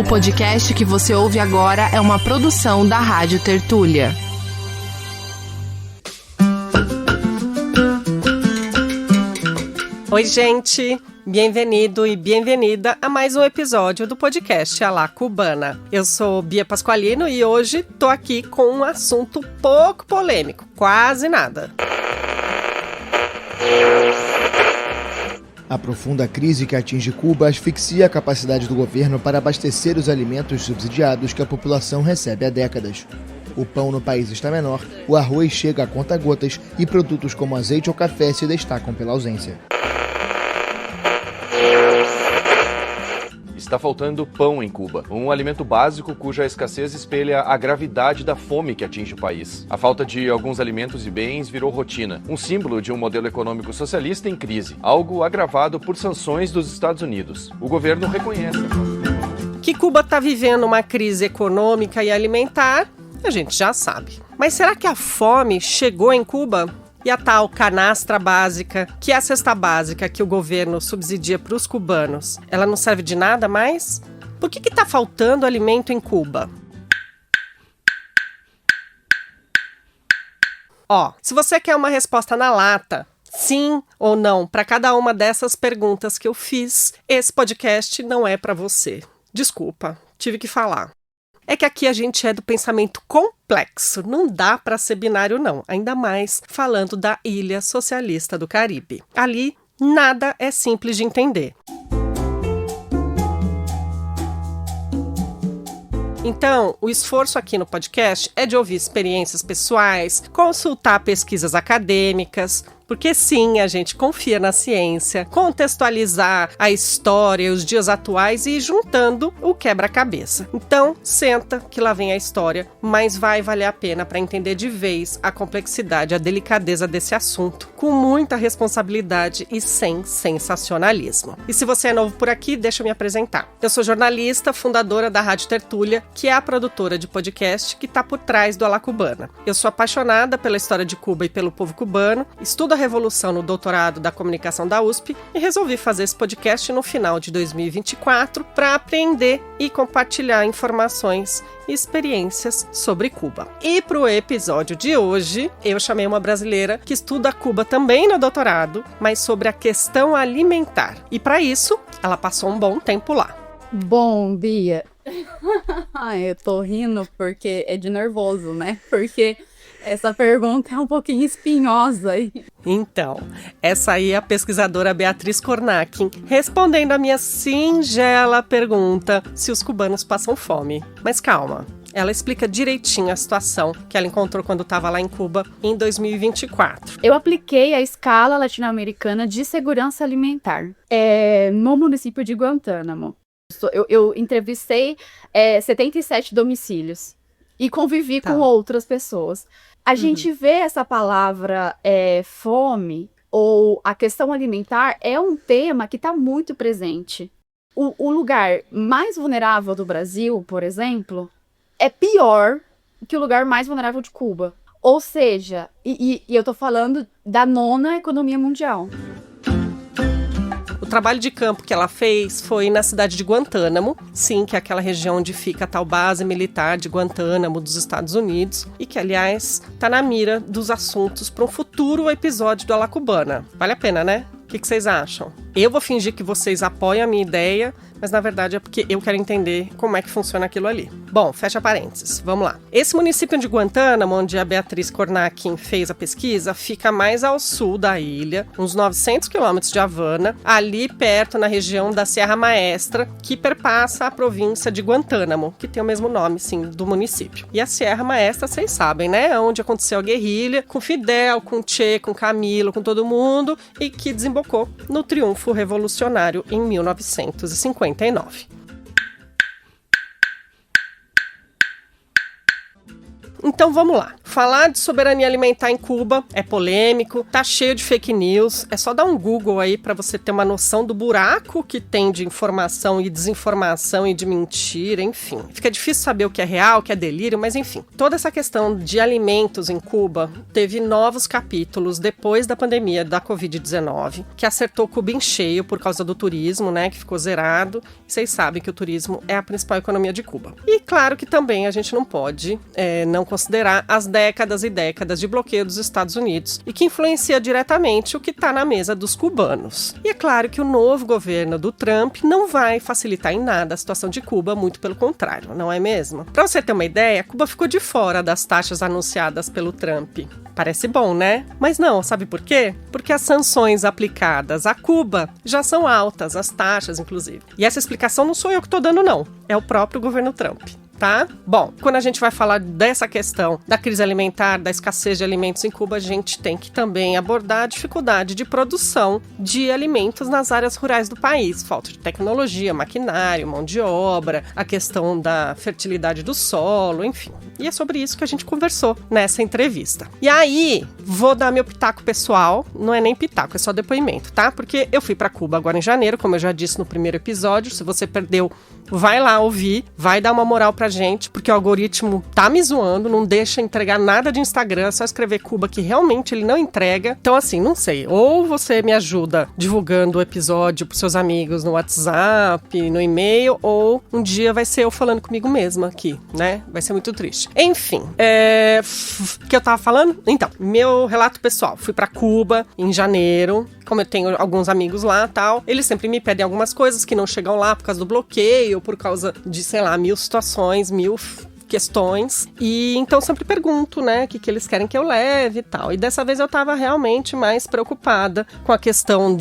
O podcast que você ouve agora é uma produção da Rádio Tertúlia. Oi, gente! Bem-vindo e bem-vinda a mais um episódio do podcast A La Cubana. Eu sou Bia Pasqualino e hoje tô aqui com um assunto pouco polêmico, quase nada. A profunda crise que atinge Cuba asfixia a capacidade do governo para abastecer os alimentos subsidiados que a população recebe há décadas. O pão no país está menor, o arroz chega a conta-gotas e produtos como azeite ou café se destacam pela ausência. Está faltando pão em Cuba, um alimento básico cuja escassez espelha a gravidade da fome que atinge o país. A falta de alguns alimentos e bens virou rotina, um símbolo de um modelo econômico socialista em crise, algo agravado por sanções dos Estados Unidos. O governo reconhece. Que Cuba está vivendo uma crise econômica e alimentar, a gente já sabe. Mas será que a fome chegou em Cuba? E a tal canastra básica, que é a cesta básica que o governo subsidia para os cubanos, ela não serve de nada mais? Por que está faltando alimento em Cuba? Se você quer uma resposta na lata, sim ou não, para cada uma dessas perguntas que eu fiz, esse podcast não é para você. Desculpa, tive que falar. É que aqui a gente é do pensamento complexo, não dá para ser binário não, ainda mais falando da Ilha Socialista do Caribe. Ali, nada é simples de entender. Então, o esforço aqui no podcast é de ouvir experiências pessoais, consultar pesquisas acadêmicas, porque sim, a gente confia na ciência, contextualizar a história e os dias atuais e ir juntando o quebra-cabeça. Então, senta que lá vem a história, mas vai valer a pena para entender de vez a complexidade, a delicadeza desse assunto, com muita responsabilidade e sem sensacionalismo. E se você é novo por aqui, deixa eu me apresentar. Eu sou jornalista, fundadora da Rádio Tertúlia, que é a produtora de podcast que está por trás do A La Cubana. Eu sou apaixonada pela história de Cuba e pelo povo cubano, estudo a Revolução no doutorado da comunicação da USP e resolvi fazer esse podcast no final de 2024 para aprender e compartilhar informações e experiências sobre Cuba. E para o episódio de hoje, eu chamei uma brasileira que estuda Cuba também no doutorado, mas sobre a questão alimentar. E para isso, ela passou um bom tempo lá. Bom, Bia, eu tô rindo porque é de nervoso, né? Porque essa pergunta é um pouquinho espinhosa. Então, essa aí é a pesquisadora Beatriz Cornacchia, respondendo a minha singela pergunta se os cubanos passam fome. Mas calma, ela explica direitinho a situação que ela encontrou quando estava lá em Cuba em 2024. Eu apliquei a escala latino-americana de segurança alimentar no município de Guantánamo. Eu entrevistei 77 domicílios e convivi com outras pessoas. A gente vê essa palavra fome ou a questão alimentar é um tema que está muito presente. O lugar mais vulnerável do Brasil, por exemplo, é pior que o lugar mais vulnerável de Cuba. Ou seja, e eu estou falando da 9ª economia mundial. O trabalho de campo que ela fez foi na cidade de Guantánamo, sim, que é aquela região onde fica a tal base militar de Guantánamo dos Estados Unidos e que, aliás, está na mira dos assuntos para um futuro episódio do A La Cubana. Vale a pena, né? O que vocês acham? Eu vou fingir que vocês apoiam a minha ideia, mas na verdade é porque eu quero entender como é que funciona aquilo ali. Bom, fecha parênteses, vamos lá. Esse município de Guantánamo, onde a Beatriz Cornacchia fez a pesquisa, fica mais ao sul da ilha, uns 900 quilômetros de Havana, ali perto na região da Serra Maestra, que perpassa a província de Guantánamo, que tem o mesmo nome, sim, do município. E a Serra Maestra, vocês sabem, né? É onde aconteceu a guerrilha, com Fidel, com Che, com Camilo, com todo mundo, e que desembocou no triunfo revolucionário em 1959. Então vamos lá. falar de soberania alimentar em Cuba é polêmico, tá cheio de fake news, é só dar um Google aí pra você ter uma noção do buraco que tem de informação e desinformação e de mentira, enfim. Fica difícil saber o que é real, o que é delírio, mas enfim. Toda essa questão de alimentos em Cuba teve novos capítulos depois da pandemia da Covid-19, que acertou Cuba em cheio por causa do turismo, né, que ficou zerado. Vocês sabem que o turismo é a principal economia de Cuba. E claro que também a gente não pode não considerar as décadas e décadas de bloqueio dos Estados Unidos e que influencia diretamente o que está na mesa dos cubanos. E é claro que o novo governo do Trump não vai facilitar em nada a situação de Cuba, muito pelo contrário, não é mesmo? Para você ter uma ideia, Cuba ficou de fora das taxas anunciadas pelo Trump. Parece bom, né? Mas não, sabe por quê? Porque as sanções aplicadas a Cuba já são altas, as taxas, inclusive. E essa explicação não sou eu que estou dando, não. É o próprio governo Trump. Tá? Bom, quando a gente vai falar dessa questão da crise alimentar, da escassez de alimentos em Cuba, a gente tem que também abordar a dificuldade de produção de alimentos nas áreas rurais do país. Falta de tecnologia, maquinário, mão de obra, a questão da fertilidade do solo, enfim. E é sobre isso que a gente conversou nessa entrevista. E aí, vou dar meu pitaco pessoal, não é nem pitaco, é só depoimento, tá? Porque eu fui pra Cuba agora em janeiro, como eu já disse no primeiro episódio. Se você perdeu, vai lá ouvir, vai dar uma moral pra gente, porque o algoritmo tá me zoando, não deixa entregar nada de Instagram, é só escrever Cuba que realmente ele não entrega. Então assim, não sei, ou você me ajuda divulgando o episódio pros seus amigos no WhatsApp, no e-mail, ou um dia vai ser eu falando comigo mesma aqui, né? Vai ser muito triste. Enfim, que eu tava falando? Então, meu relato pessoal, fui pra Cuba em janeiro, como eu tenho alguns amigos lá e tal, eles sempre me pedem algumas coisas que não chegam lá por causa do bloqueio, por causa de, sei lá, 1000 situações, 1000 questões, e então sempre pergunto, né, o que eles querem que eu leve e tal. E dessa vez eu tava realmente mais preocupada com a questão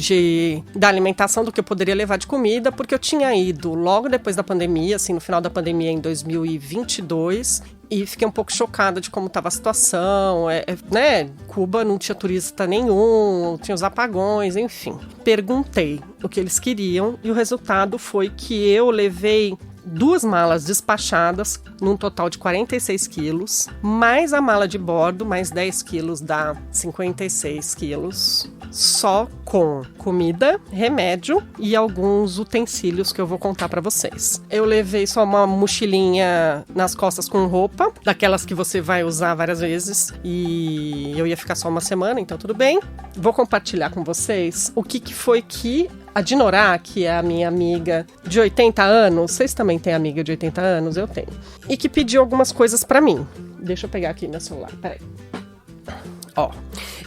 da alimentação, do que eu poderia levar de comida, porque eu tinha ido logo depois da pandemia, assim, no final da pandemia em 2022, e fiquei um pouco chocada de como estava a situação, né? Cuba não tinha turista nenhum, tinha os apagões, enfim. Perguntei o que eles queriam e o resultado foi que eu levei 2 malas despachadas, num total de 46 quilos, mais a mala de bordo, mais 10 quilos, dá 56 quilos, só com comida, remédio e alguns utensílios que eu vou contar pra vocês. Eu levei só uma mochilinha nas costas com roupa, daquelas que você vai usar várias vezes, e eu ia ficar só uma semana, então tudo bem. Vou compartilhar com vocês o que foi que a Dinorá, que é a minha amiga de 80 anos, vocês também têm amiga de 80 anos? Eu tenho. E que pediu algumas coisas pra mim. Deixa eu pegar aqui meu celular, peraí. Ó,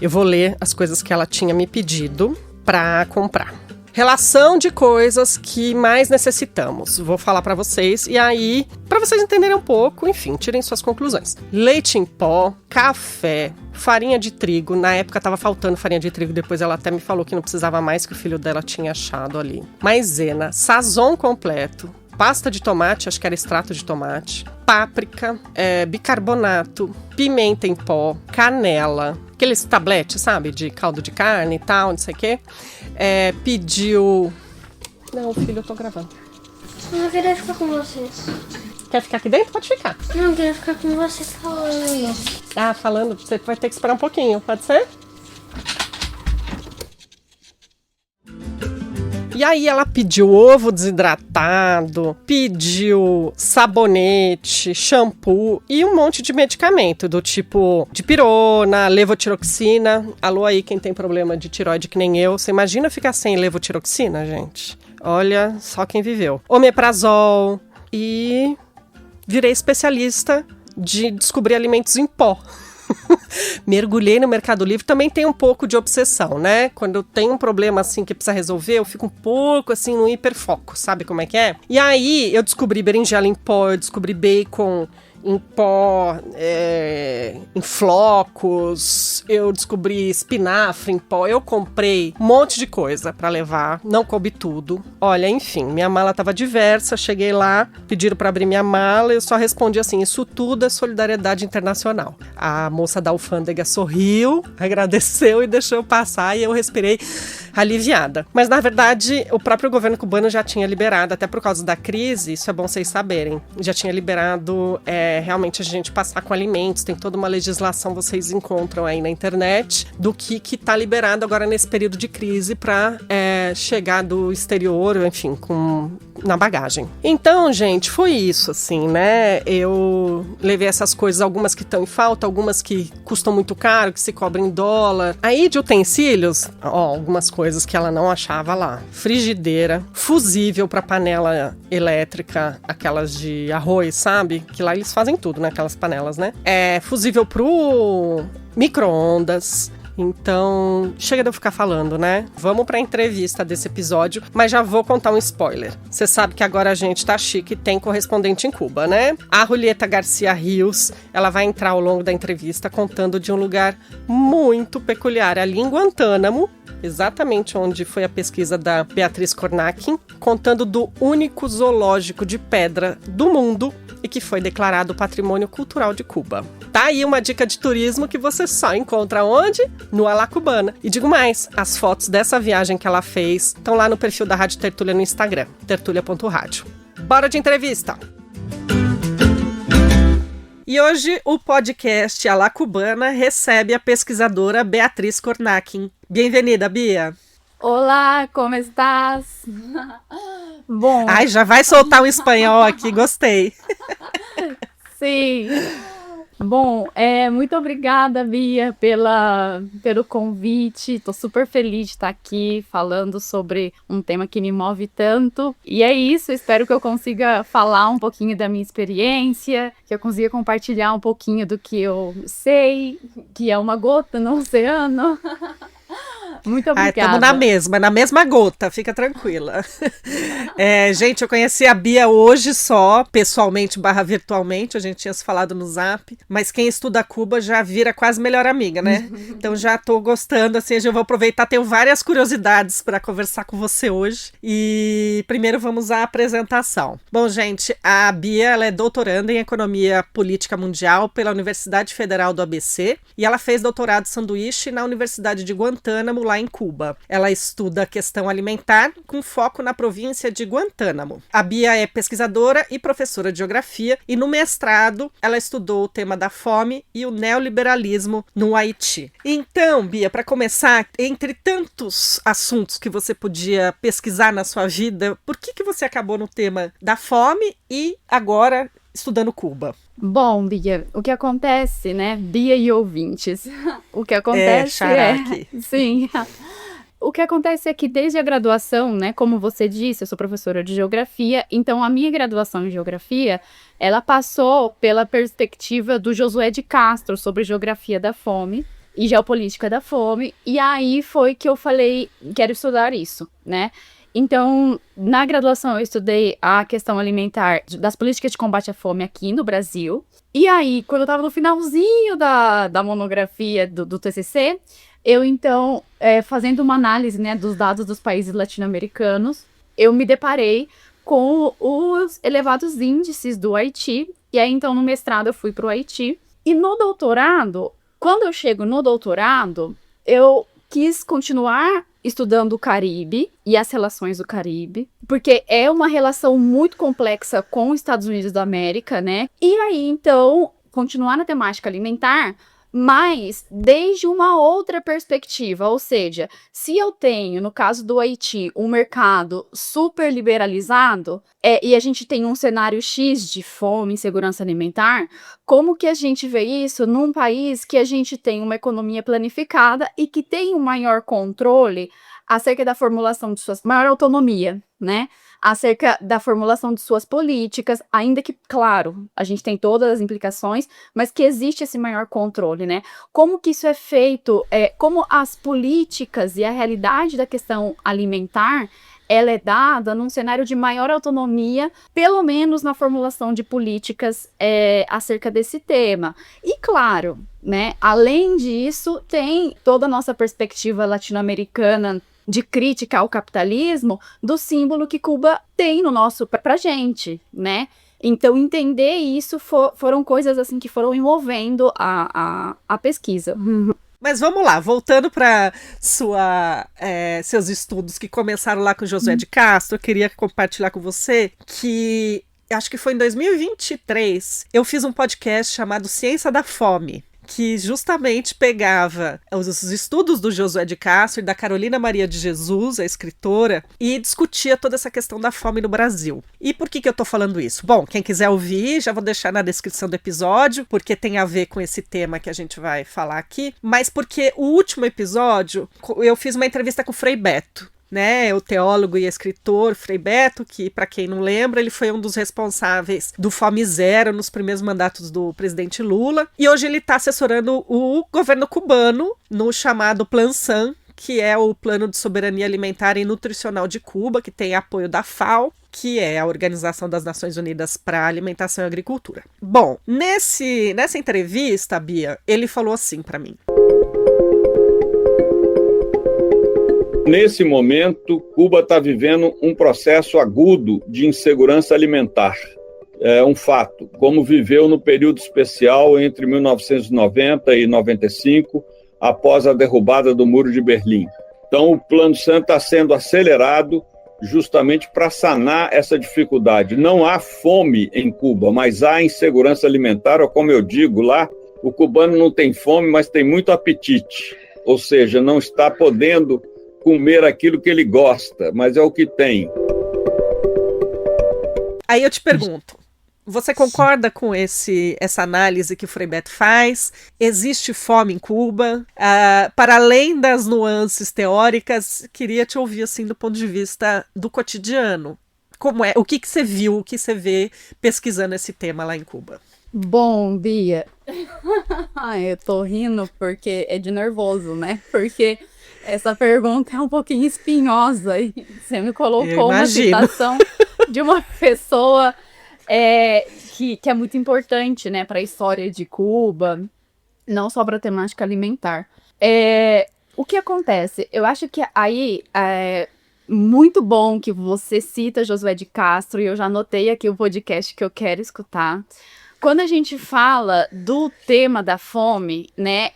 eu vou ler as coisas que ela tinha me pedido pra comprar. Relação de coisas que mais necessitamos. Vou falar pra vocês e aí, pra vocês entenderem um pouco, enfim, tirem suas conclusões. Leite em pó, café, farinha de trigo. Na época tava faltando farinha de trigo, depois ela até me falou que não precisava mais, que o filho dela tinha achado ali. Maisena, sazon completo, pasta de tomate, acho que era extrato de tomate, páprica, bicarbonato, pimenta em pó, canela, aqueles tabletes, sabe, de caldo de carne e tal, não sei o quê. Pediu... Não, filho, eu tô gravando. Eu queria ficar com você. Quer ficar aqui dentro? Pode ficar. Não, eu queria ficar com você falando. Ah, falando, você vai ter que esperar um pouquinho, pode ser? E aí ela pediu ovo desidratado, pediu sabonete, shampoo e um monte de medicamento do tipo dipirona, levotiroxina. Alô aí quem tem problema de tiroide que nem eu. Você imagina ficar sem levotiroxina, gente? Olha, só quem viveu. Omeprazol e virei especialista de descobrir alimentos em pó. Mergulhei no Mercado Livre, também tem um pouco de obsessão, né? Quando eu tenho um problema assim que precisa resolver, eu fico um pouco assim no hiperfoco, sabe como é que é? E aí eu descobri berinjela em pó, eu descobri bacon em pó, em flocos, eu descobri espinafre em pó, eu comprei um monte de coisa pra levar, não coube tudo. Olha, enfim, minha mala tava diversa, cheguei lá, pediram pra abrir minha mala, eu só respondi assim, isso tudo é solidariedade internacional. A moça da alfândega sorriu, agradeceu e deixou eu passar e eu respirei aliviada. Mas na verdade, o próprio governo cubano já tinha liberado, até por causa da crise, isso é bom vocês saberem, já tinha liberado realmente a gente passar com alimentos, tem toda uma legislação, vocês encontram aí na internet, do que tá liberado agora nesse período de crise para chegar do exterior, enfim, na bagagem. Então, gente, foi isso, assim, né? Eu levei essas coisas, algumas que estão em falta, algumas que custam muito caro, que se cobram em dólar. Aí, de utensílios, algumas coisas que ela não achava lá. Frigideira, fusível para panela elétrica, aquelas de arroz, sabe? Que lá eles fazem tudo, né? Aquelas panelas, né? Fusível pro micro-ondas. Então, chega de eu ficar falando, né? Vamos pra entrevista desse episódio, mas já vou contar um spoiler. Você sabe que agora a gente tá chique e tem correspondente em Cuba, né? A Julieta Garcia Rios, ela vai entrar ao longo da entrevista contando de um lugar muito peculiar, ali em Guantánamo, exatamente onde foi a pesquisa da Beatriz Kornakin, contando do único zoológico de pedra do mundo e que foi declarado Patrimônio Cultural de Cuba. Tá aí uma dica de turismo que você só encontra onde? No A La Cubana. E digo mais, as fotos dessa viagem que ela fez estão lá no perfil da Rádio Tertúlia no Instagram, tertulia.rádio. Bora de entrevista! E hoje o podcast A La Cubana recebe a pesquisadora Beatriz Kornakin. Bem-vinda, Bia! Olá, como estás? Bom... Ai, já vai soltar um espanhol aqui, gostei. Sim. Bom, muito obrigada, Bia, pelo convite. Estou super feliz de estar aqui falando sobre um tema que me move tanto. E é isso, espero que eu consiga falar um pouquinho da minha experiência, que eu consiga compartilhar um pouquinho do que eu sei, que é uma gota no oceano. Muito obrigada. Estamos na mesma gota, fica tranquila. Gente, eu conheci a Bia hoje só, pessoalmente / virtualmente, a gente tinha se falado no Zap, mas quem estuda Cuba já vira quase melhor amiga, né? Então já tô gostando, assim, eu vou aproveitar, tenho várias curiosidades para conversar com você hoje. E primeiro vamos à apresentação. Bom, gente, a Bia, ela é doutoranda em Economia Política Mundial pela Universidade Federal do ABC e ela fez doutorado sanduíche na Universidade de Guantánamo, lá em Cuba. Ela estuda a questão alimentar com foco na província de Guantánamo. A Bia é pesquisadora e professora de geografia e no mestrado ela estudou o tema da fome e o neoliberalismo no Haiti. Então, Bia, para começar, entre tantos assuntos que você podia pesquisar na sua vida, por que você acabou no tema da fome e agora estudando Cuba? Bom, Bia, o que acontece, né? Bia e ouvintes. O que acontece sim. O que acontece é que desde a graduação, né, como você disse, eu sou professora de geografia, então a minha graduação em geografia, ela passou pela perspectiva do Josué de Castro sobre geografia da fome e geopolítica da fome, e aí foi que eu falei, quero estudar isso, né? Então, na graduação eu estudei a questão alimentar das políticas de combate à fome aqui no Brasil. E aí, quando eu estava no finalzinho da monografia do TCC, eu então, fazendo uma análise, né, dos dados dos países latino-americanos, eu me deparei com os elevados índices do Haiti. E aí, então, no mestrado eu fui para o Haiti. E no doutorado, quando eu chego no doutorado, eu quis continuar estudando o Caribe e as relações do Caribe, porque é uma relação muito complexa com os Estados Unidos da América, né? E aí, então, continuar na temática alimentar, mas desde uma outra perspectiva, ou seja, se eu tenho, no caso do Haiti, um mercado super liberalizado, e a gente tem um cenário X de fome e insegurança alimentar, como que a gente vê isso num país que a gente tem uma economia planificada e que tem um maior controle acerca da formulação de suas... maior autonomia, né? Acerca da formulação de suas políticas, ainda que, claro, a gente tem todas as implicações, mas que existe esse maior controle, né? Como que isso é feito, como as políticas e a realidade da questão alimentar, ela é dada num cenário de maior autonomia, pelo menos na formulação de políticas acerca desse tema. E, claro, né, além disso, tem toda a nossa perspectiva latino-americana de crítica ao capitalismo, do símbolo que Cuba tem no nosso pra gente, né? Então, entender isso foram coisas assim que foram envolvendo a pesquisa. Mas vamos lá, voltando para seus estudos que começaram lá com Josué de Castro, eu queria compartilhar com você que acho que foi em 2023, eu fiz um podcast chamado Ciência da Fome, que justamente pegava os estudos do Josué de Castro e da Carolina Maria de Jesus, a escritora, e discutia toda essa questão da fome no Brasil. E por que eu tô falando isso? Bom, quem quiser ouvir, já vou deixar na descrição do episódio, porque tem a ver com esse tema que a gente vai falar aqui, mas porque o último episódio, eu fiz uma entrevista com o Frei Beto, né, o teólogo e escritor Frei Beto, que, para quem não lembra, ele foi um dos responsáveis do Fome Zero nos primeiros mandatos do presidente Lula, e hoje ele está assessorando o governo cubano no chamado Plan SAN, que é o Plano de Soberania Alimentar e Nutricional de Cuba, que tem apoio da FAO, que é a Organização das Nações Unidas para Alimentação e Agricultura. Bom, nessa entrevista, Bia, ele falou assim para mim: nesse momento, Cuba está vivendo um processo agudo de insegurança alimentar. É um fato, como viveu no período especial entre 1990 e 95, após a derrubada do Muro de Berlim. Então, o Plano SAN está sendo acelerado justamente para sanar essa dificuldade. Não há fome em Cuba, mas há insegurança alimentar, ou como eu digo lá, o cubano não tem fome, mas tem muito apetite, ou seja, não está podendo comer aquilo que ele gosta, mas é o que tem. Aí eu te pergunto, você concorda com essa análise que o Frei Beto faz? Existe fome em Cuba? Para além das nuances teóricas, queria te ouvir assim do ponto de vista do cotidiano. Como é? O que você viu, o que você vê pesquisando esse tema lá em Cuba? Bom, Bia, eu tô rindo porque é de nervoso, né? Porque essa pergunta é um pouquinho espinhosa e você me colocou uma citação de uma pessoa que é muito importante, né, para a história de Cuba, não só para a temática alimentar. O que acontece? Eu acho que aí é muito bom que você cita Josué de Castro, e eu já anotei aqui o podcast que eu quero escutar. Quando a gente fala do tema da fome, né,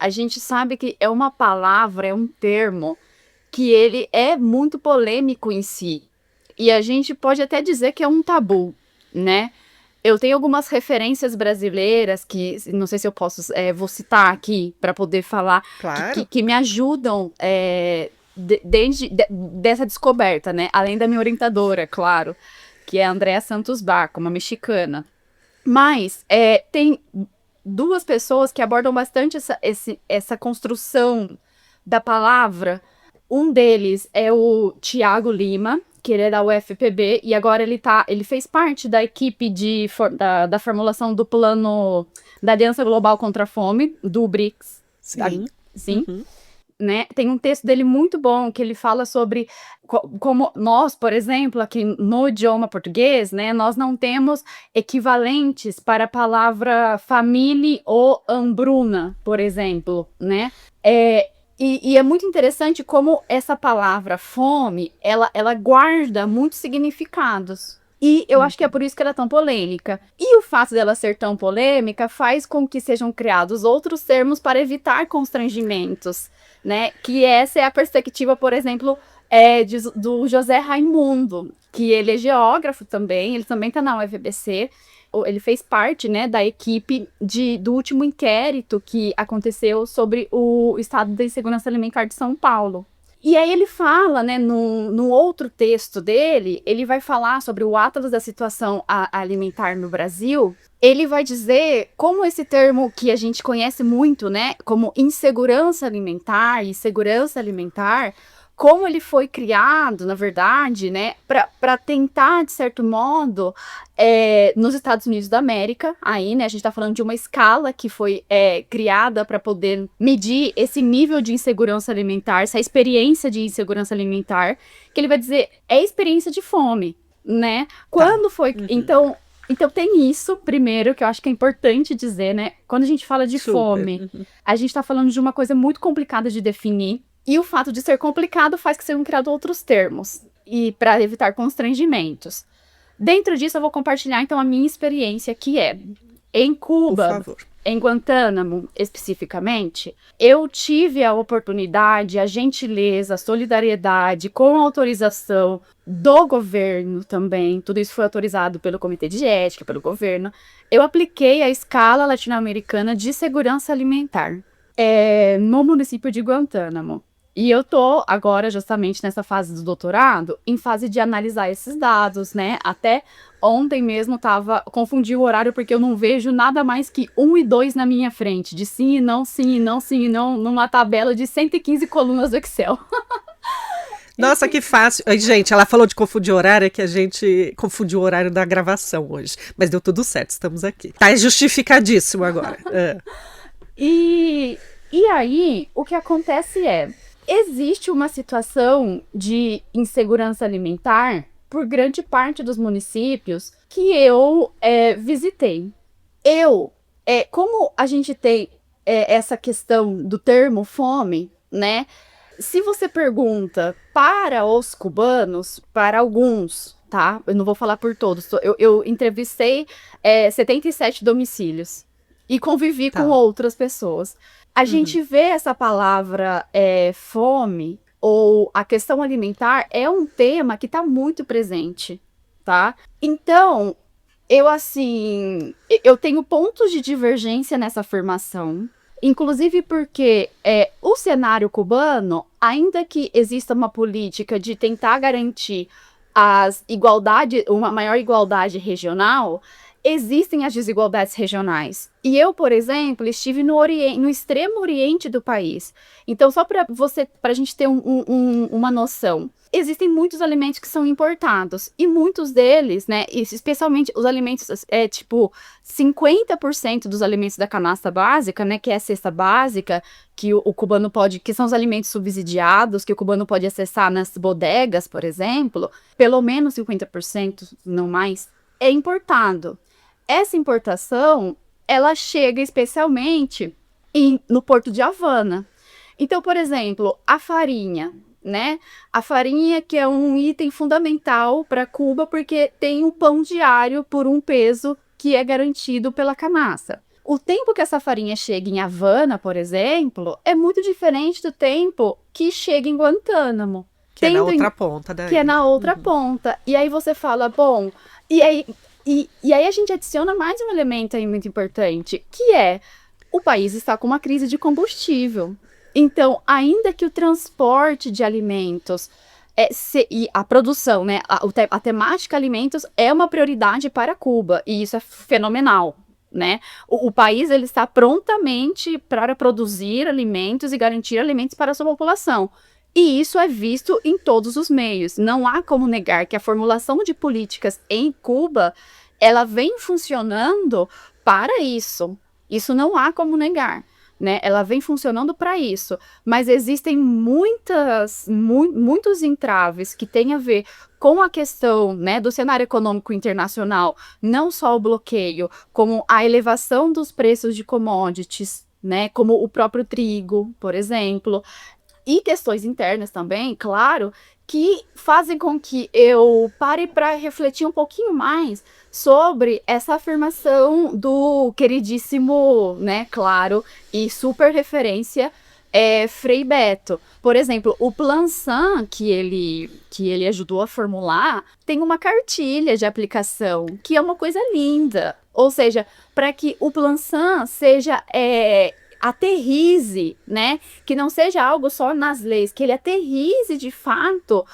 a gente sabe que é uma palavra, é um termo que ele é muito polêmico em si. E a gente pode até dizer que é um tabu, né? Eu tenho algumas referências brasileiras que, não sei se eu posso, vou citar aqui para poder falar, claro, que me ajudam dessa descoberta, né? Além da minha orientadora, claro, que é a Andréa Santos Barco, uma mexicana. Mas tem duas pessoas que abordam bastante essa construção da palavra. Um deles é o Tiago Lima, que ele é da UFPB, e agora ele fez parte da equipe da formulação do plano da Aliança Global contra a Fome, do BRICS. Sim. Sim. Uhum. Né? Tem um texto dele muito bom, que ele fala sobre como nós, por exemplo, aqui no idioma português, né, nós não temos equivalentes para a palavra família ou hambruna, por exemplo, né? E é muito interessante como essa palavra fome, ela guarda muitos significados. E eu acho que é por isso que ela é tão polêmica. E o fato dela ser tão polêmica faz com que sejam criados outros termos para evitar constrangimentos, né? Que essa é a perspectiva, por exemplo, do José Raimundo, que ele é geógrafo também, ele também está na UFBC. Ele fez parte, né, da equipe do último inquérito que aconteceu sobre o estado da insegurança alimentar de São Paulo. E aí ele fala, né, no outro texto dele, ele vai falar sobre o Atlas da Situação Alimentar no Brasil. Ele vai dizer como esse termo que a gente conhece muito, né, como insegurança alimentar e segurança alimentar, como ele foi criado, na verdade, né, para tentar, de certo modo, nos Estados Unidos da América, aí, né, a gente está falando de uma escala que foi criada para poder medir esse nível de insegurança alimentar, essa experiência de insegurança alimentar, que ele vai dizer, é experiência de fome, né? Quando foi... Uhum. Então tem isso, primeiro, que eu acho que é importante dizer, né? Quando a gente fala de fome, a gente está falando de uma coisa muito complicada de definir, e o fato de ser complicado faz que sejam criados outros termos, e para evitar constrangimentos. Dentro disso, eu vou compartilhar, então, a minha experiência, que é, em Cuba, em Guantánamo, especificamente, eu tive a oportunidade, a gentileza, a solidariedade, com a autorização do governo também, tudo isso foi autorizado pelo Comitê de Ética, pelo governo. Eu apliquei a escala latino-americana de segurança alimentar no município de Guantánamo. E eu tô agora, justamente nessa fase do doutorado, em fase de analisar esses dados, né? Até ontem mesmo confundi o horário porque eu não vejo nada mais que 1 e 2 na minha frente, de sim e não, sim e não, sim e não, numa tabela de 115 colunas do Excel. Nossa, que fácil. Ai, gente, ela falou de confundir horário, é que a gente confundiu o horário da gravação hoje. Mas deu tudo certo, estamos aqui. Tá justificadíssimo agora. E aí, o que acontece existe uma situação de insegurança alimentar por grande parte dos municípios que eu visitei. Como a gente tem essa questão do termo fome, né? Se você pergunta para os cubanos, para alguns, tá? Eu não vou falar por todos. Eu entrevistei 77 domicílios e convivi com outras pessoas. A gente vê essa palavra fome ou a questão alimentar é um tema que está muito presente, tá? Então, eu tenho pontos de divergência nessa afirmação. Inclusive porque o cenário cubano, ainda que exista uma política de tentar garantir uma maior igualdade regional, existem as desigualdades regionais. E eu, por exemplo, estive no extremo oriente do país. Então, só para a gente ter uma noção, existem muitos alimentos que são importados, e muitos deles, né, especialmente os alimentos, 50% dos alimentos da canasta básica, né, que é a cesta básica, que o cubano que são os alimentos subsidiados, que o cubano pode acessar nas bodegas, por exemplo, pelo menos 50%, não mais, é importado. Essa importação, ela chega especialmente no Porto de Havana. Então, por exemplo, a farinha, né? A farinha que é um item fundamental para Cuba porque tem um pão diário por um peso que é garantido pela canasta. O tempo que essa farinha chega em Havana, por exemplo, é muito diferente do tempo que chega em Guantánamo. Que é na outra ponta daí. Que é na outra ponta. E aí você fala, bom... E aí a gente adiciona mais um elemento aí muito importante, que é o país está com uma crise de combustível. Então, ainda que o transporte de alimentos e a produção, né, a temática alimentos é uma prioridade para Cuba, e isso é fenomenal, né? O país ele está prontamente para produzir alimentos e garantir alimentos para a sua população. E isso é visto em todos os meios. Não há como negar que a formulação de políticas em Cuba, ela vem funcionando para isso. Isso não há como negar, né? Ela vem funcionando para isso. Mas existem muitos entraves que têm a ver com a questão, né, do cenário econômico internacional, não só o bloqueio, como a elevação dos preços de commodities, né, como o próprio trigo, por exemplo, e questões internas também, claro, que fazem com que eu pare para refletir um pouquinho mais sobre essa afirmação do queridíssimo, né, claro, e super referência, Frei Beto. Por exemplo, o Plan SAN, que ele ajudou a formular, tem uma cartilha de aplicação, que é uma coisa linda. Ou seja, para que o Plan SAN seja... aterrize, né, que não seja algo só nas leis, que ele aterrize de fato,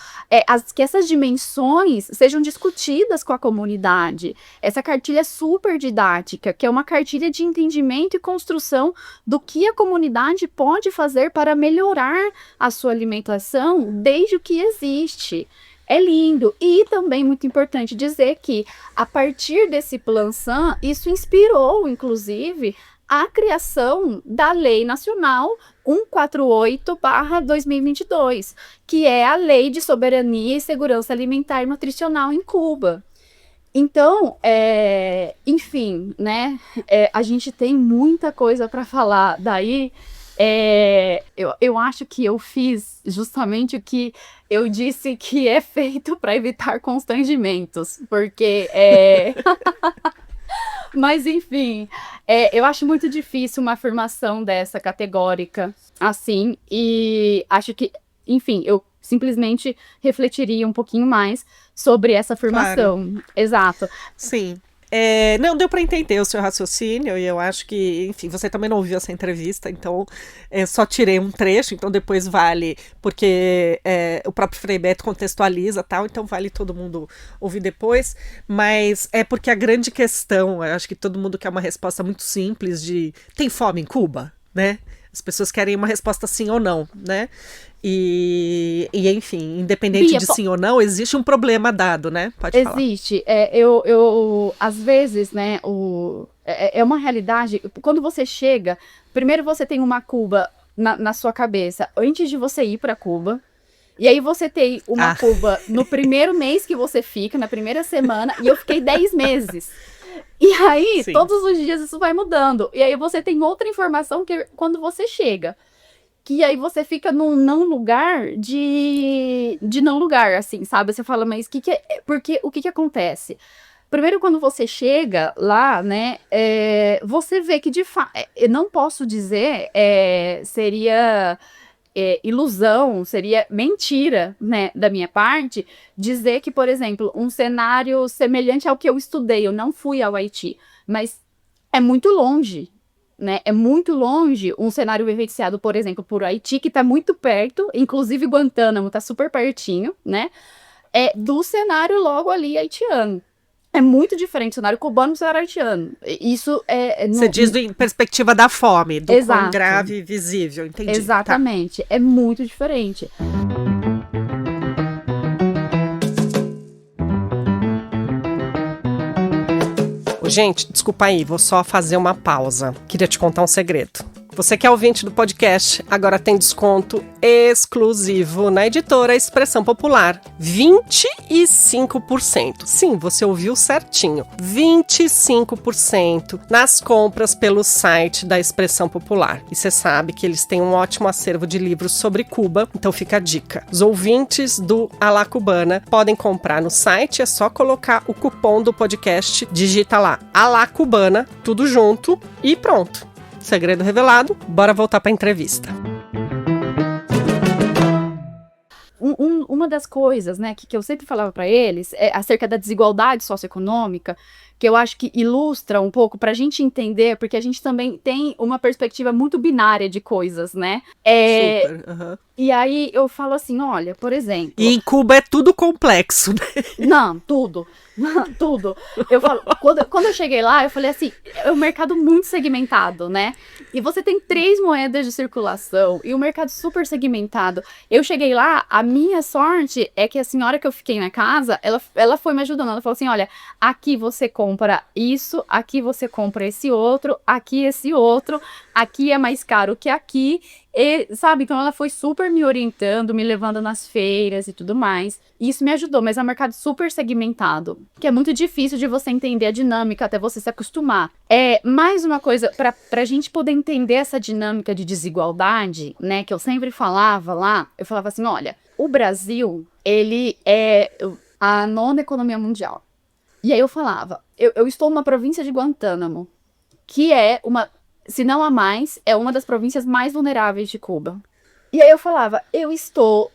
que essas dimensões sejam discutidas com a comunidade. Essa cartilha é super didática, que é uma cartilha de entendimento e construção do que a comunidade pode fazer para melhorar a sua alimentação desde o que existe. É lindo. E também muito importante dizer que, a partir desse Plan SAN, isso inspirou, inclusive, a criação da Lei Nacional 148/2022, que é a Lei de Soberania e Segurança Alimentar e Nutricional em Cuba. Então, enfim, né, a gente tem muita coisa para falar. Daí, eu acho que eu fiz justamente o que eu disse que é feito para evitar constrangimentos, porque... Mas, enfim, eu acho muito difícil uma afirmação dessa categórica, assim, e acho que, enfim, simplesmente refletiria um pouquinho mais sobre essa afirmação. Claro. Exato. Sim. Não, deu para entender o seu raciocínio, e eu acho que, enfim, você também não ouviu essa entrevista, então só tirei um trecho, então depois vale, porque o próprio Frei Beto contextualiza tal, então vale todo mundo ouvir depois, mas é porque a grande questão, eu acho que todo mundo quer uma resposta muito simples de, tem fome em Cuba, né? As pessoas querem uma resposta sim ou não, né? E enfim, independente Bia, de sim ou não, existe um problema dado, né? Pode falar. Existe. Eu às vezes, né, é uma realidade. Quando você chega, primeiro você tem uma Cuba na sua cabeça, antes de você ir para Cuba. E aí você tem uma Cuba no primeiro mês que você fica, na primeira semana, e eu fiquei 10 meses. E aí, Sim. todos os dias isso vai mudando. E aí você tem outra informação que quando você chega. Que aí você fica num não lugar de não lugar, assim, sabe? Você fala, mas porque o que acontece? Primeiro, quando você chega lá, né, você vê que de fato, eu não posso dizer, seria ilusão, seria mentira, né, da minha parte, dizer que, por exemplo, um cenário semelhante ao que eu estudei, eu não fui ao Haiti, mas é muito longe, né? É muito longe um cenário vivenciado, por exemplo, por Haiti, que está muito perto, inclusive Guantánamo está super pertinho, né? Do cenário logo ali haitiano. É muito diferente o cenário cubano do cenário haitiano. Isso Você diz em perspectiva da fome, do quão grave e visível, entendi. Exatamente, é muito diferente. Gente, desculpa aí, vou só fazer uma pausa. Queria te contar um segredo. Você que é ouvinte do podcast, agora tem desconto exclusivo na editora Expressão Popular. 25%. Sim, você ouviu certinho. 25% nas compras pelo site da Expressão Popular. E você sabe que eles têm um ótimo acervo de livros sobre Cuba, então fica a dica. Os ouvintes do Alá Cubana podem comprar no site, é só colocar o cupom do podcast, digita lá Alá Cubana, tudo junto e pronto. Segredo revelado, bora voltar para a entrevista. Uma das coisas, né, que eu sempre falava para eles é acerca da desigualdade socioeconômica, que eu acho que ilustra um pouco para a gente entender, porque a gente também tem uma perspectiva muito binária de coisas, né? Super. Uhum. E aí eu falo assim, olha, por exemplo... E em Cuba é tudo complexo, né? Não, tudo. Tudo. Eu falo, quando eu cheguei lá, eu falei assim, é um mercado muito segmentado, né? E você tem 3 moedas de circulação e um mercado super segmentado. Eu cheguei lá, a minha sorte é que a senhora que eu fiquei na casa, ela foi me ajudando. Ela falou assim, olha, aqui você compra isso, aqui você compra esse outro, aqui esse outro, aqui é mais caro que aqui. E, sabe, então ela foi super me orientando, me levando nas feiras e tudo mais. E isso me ajudou, mas é um mercado super segmentado, que é muito difícil de você entender a dinâmica até você se acostumar. Mais uma coisa, pra gente poder entender essa dinâmica de desigualdade, né, que eu sempre falava lá, eu falava assim, olha, o Brasil, ele é a 9ª economia mundial. E aí eu falava, eu estou numa província de Guantánamo, que é se não a mais, é uma das províncias mais vulneráveis de Cuba. E aí eu falava, eu estou...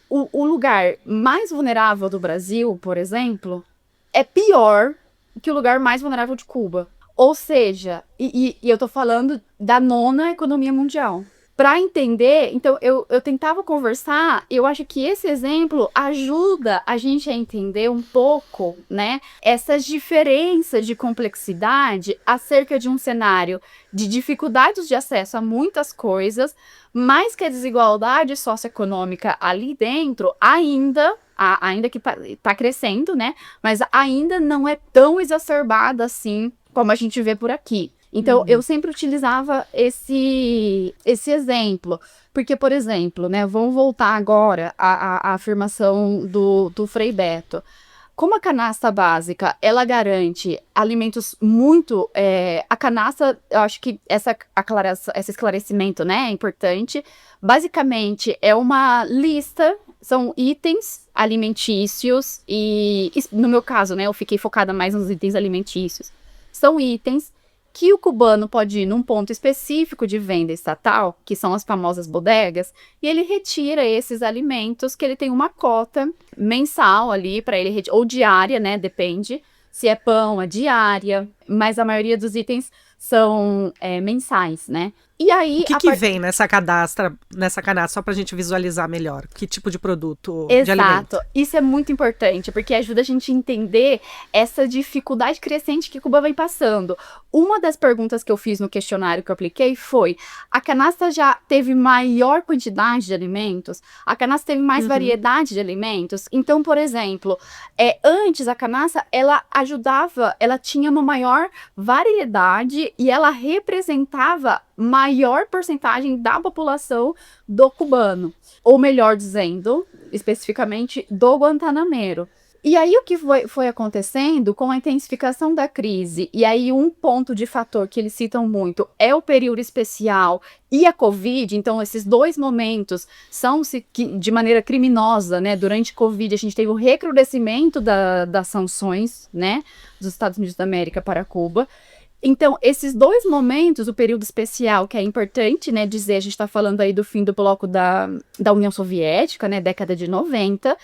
O lugar mais vulnerável do Brasil, por exemplo, é pior que o lugar mais vulnerável de Cuba. Ou seja, e eu tô falando da 9ª economia mundial. Para entender, então eu tentava conversar, eu acho que esse exemplo ajuda a gente a entender um pouco, né, essas diferenças de complexidade acerca de um cenário de dificuldades de acesso a muitas coisas, mas que a desigualdade socioeconômica ali dentro ainda que está crescendo, né, mas ainda não é tão exacerbada assim como a gente vê por aqui. Então, eu sempre utilizava esse exemplo, porque, por exemplo, né, vamos voltar agora à afirmação do Frei Beto. Como a canasta básica, ela garante alimentos muito... a canasta, eu acho que esse esclarecimento, né, é importante. Basicamente, é uma lista, são itens alimentícios, e no meu caso, né, eu fiquei focada mais nos itens alimentícios. São itens que o cubano pode ir num ponto específico de venda estatal, que são as famosas bodegas, e ele retira esses alimentos, que ele tem uma cota mensal ali para ele ou diária, né? Depende. Se é pão, é diária, mas a maioria dos itens são mensais, né? E aí, O que vem nessa canastra, só pra gente visualizar melhor? Que tipo de produto de alimento? Exato. Isso é muito importante, porque ajuda a gente a entender essa dificuldade crescente que Cuba vem passando. Uma das perguntas que eu fiz no questionário que eu apliquei foi: a canastra já teve maior quantidade de alimentos? A canastra teve mais variedade de alimentos? Então, por exemplo, antes a canastra, ela tinha uma maior variedade e ela representava maior porcentagem da população do cubano, ou melhor dizendo, especificamente do guantanameiro. E aí o que foi acontecendo com a intensificação da crise, e aí um ponto de fator que eles citam muito é o período especial e a Covid. Então esses dois momentos são de maneira criminosa, né? Durante a Covid a gente teve o recrudescimento das sanções, né, dos Estados Unidos da América para Cuba. Então, esses dois momentos, o período especial, que é importante, né, dizer, a gente está falando aí do fim do bloco da União Soviética, né, década de 90.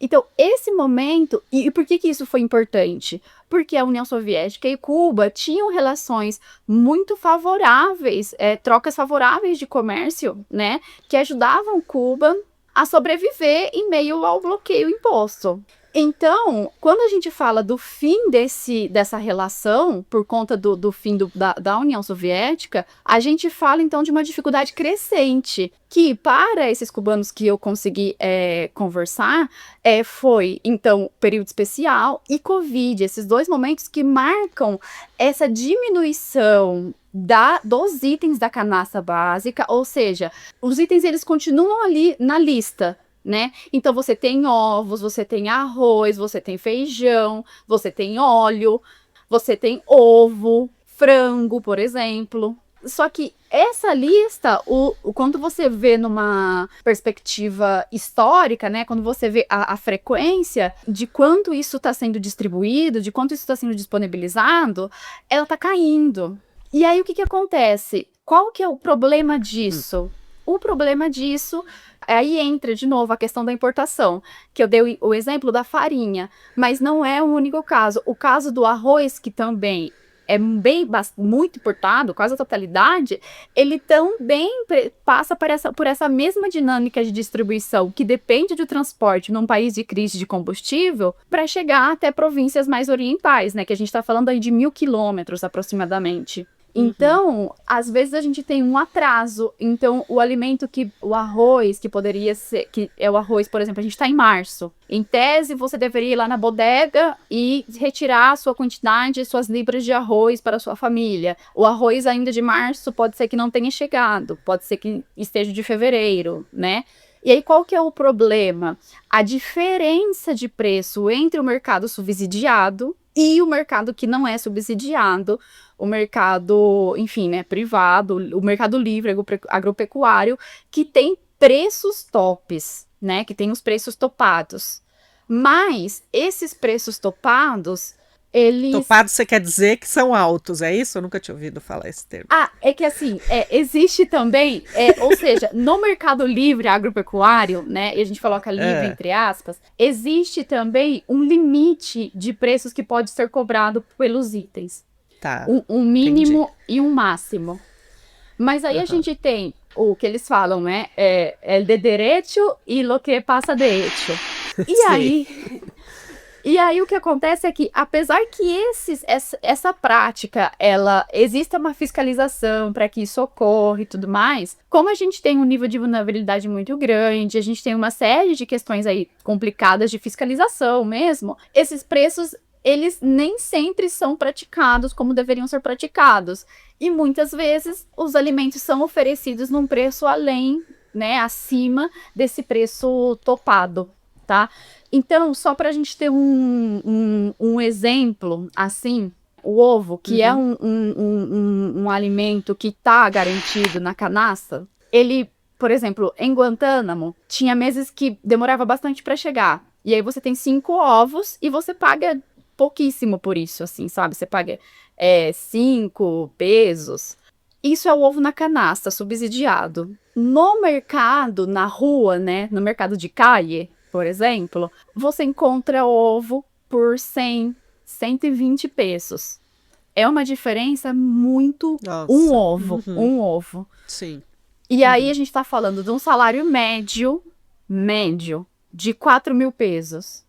Então, esse momento, e por que isso foi importante? Porque a União Soviética e Cuba tinham relações muito favoráveis, trocas favoráveis de comércio, né, que ajudavam Cuba a sobreviver em meio ao bloqueio imposto. Então, quando a gente fala do fim dessa relação, por conta do fim da União Soviética, a gente fala, então, de uma dificuldade crescente, que para esses cubanos que eu consegui conversar, foi, então, período especial e Covid, esses dois momentos que marcam essa diminuição dos itens da canasta básica, ou seja, os itens eles continuam ali na lista, né? Então você tem ovos, você tem arroz, você tem feijão, você tem óleo, você tem ovo, frango, por exemplo. Só que essa lista, quando você vê numa perspectiva histórica, né, quando você vê a frequência de quanto isso está sendo distribuído, de quanto isso está sendo disponibilizado, ela está caindo. E aí o que acontece? Qual que é o problema disso? O problema disso, aí entra de novo a questão da importação, que eu dei o exemplo da farinha, mas não é o único caso. O caso do arroz, que também é muito importado, quase a totalidade, ele também passa por essa mesma dinâmica de distribuição, que depende do transporte num país de crise de combustível, para chegar até províncias mais orientais, né, que a gente está falando aí de 1.000 quilômetros aproximadamente. Então, às vezes a gente tem um atraso. Então, o arroz, que poderia ser, que é o arroz, por exemplo, a gente está em março. Em tese, você deveria ir lá na bodega e retirar a sua quantidade, suas libras de arroz para a sua família. O arroz ainda de março pode ser que não tenha chegado, pode ser que esteja de fevereiro, né? E aí, qual que é o problema? A diferença de preço entre o mercado subsidiado e o mercado que não é subsidiado, o mercado, enfim, né, privado, o mercado livre agropecuário, que tem preços tops, né, que tem os preços topados. Mas esses preços topados, eles... Topados você quer dizer que são altos, é isso? Eu nunca tinha ouvido falar esse termo. É que assim, existe também, ou seja, no mercado livre agropecuário, né, e a gente coloca livre entre aspas, existe também um limite de preços que pode ser cobrado pelos itens. Tá, um mínimo entendi. E um máximo. Mas aí a gente tem o que eles falam, né, el de derecho y lo que pasa de hecho. E aí o que acontece é que, apesar que essa prática, existe uma fiscalização para que isso ocorra e tudo mais, como a gente tem um nível de vulnerabilidade muito grande, a gente tem uma série de questões aí complicadas de fiscalização mesmo, esses preços, eles nem sempre são praticados como deveriam ser praticados. E muitas vezes os alimentos são oferecidos num preço além, né, acima desse preço topado, tá? Então, só para a gente ter um exemplo, assim, o ovo, que é um alimento que está garantido na canasta, ele, por exemplo, em Guantánamo, tinha meses que demorava bastante para chegar. E aí você tem 5 ovos e você paga pouquíssimo por isso, assim, sabe? Você paga 5 pesos. Isso é o ovo na canasta, subsidiado. No mercado, na rua, né? No mercado de calle, por exemplo, você encontra ovo por 100, 120 pesos. É uma diferença muito... Nossa. Um ovo. Sim. E aí a gente tá falando de um salário médio, de 4 mil pesos.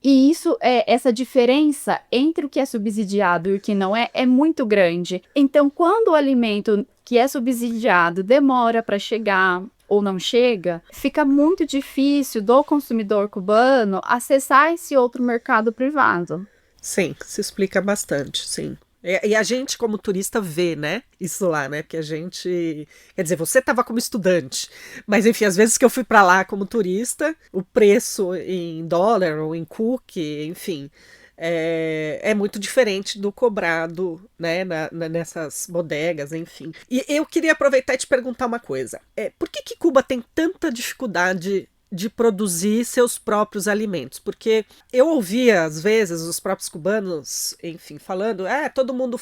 E essa diferença entre o que é subsidiado e o que não é muito grande. Então, quando o alimento que é subsidiado demora para chegar ou não chega, fica muito difícil do consumidor cubano acessar esse outro mercado privado. Sim, se explica bastante, sim. E a gente, como turista, vê, né? Isso lá, né? Porque a gente... Quer dizer, você estava como estudante. Mas, enfim, às vezes que eu fui para lá como turista, o preço em dólar ou em cookie, enfim, é muito diferente do cobrado, né? Nessas bodegas, enfim. E eu queria aproveitar e te perguntar uma coisa. Por que Cuba tem tanta dificuldade de produzir seus próprios alimentos? Porque eu ouvia, às vezes, os próprios cubanos, enfim, falando, todo mundo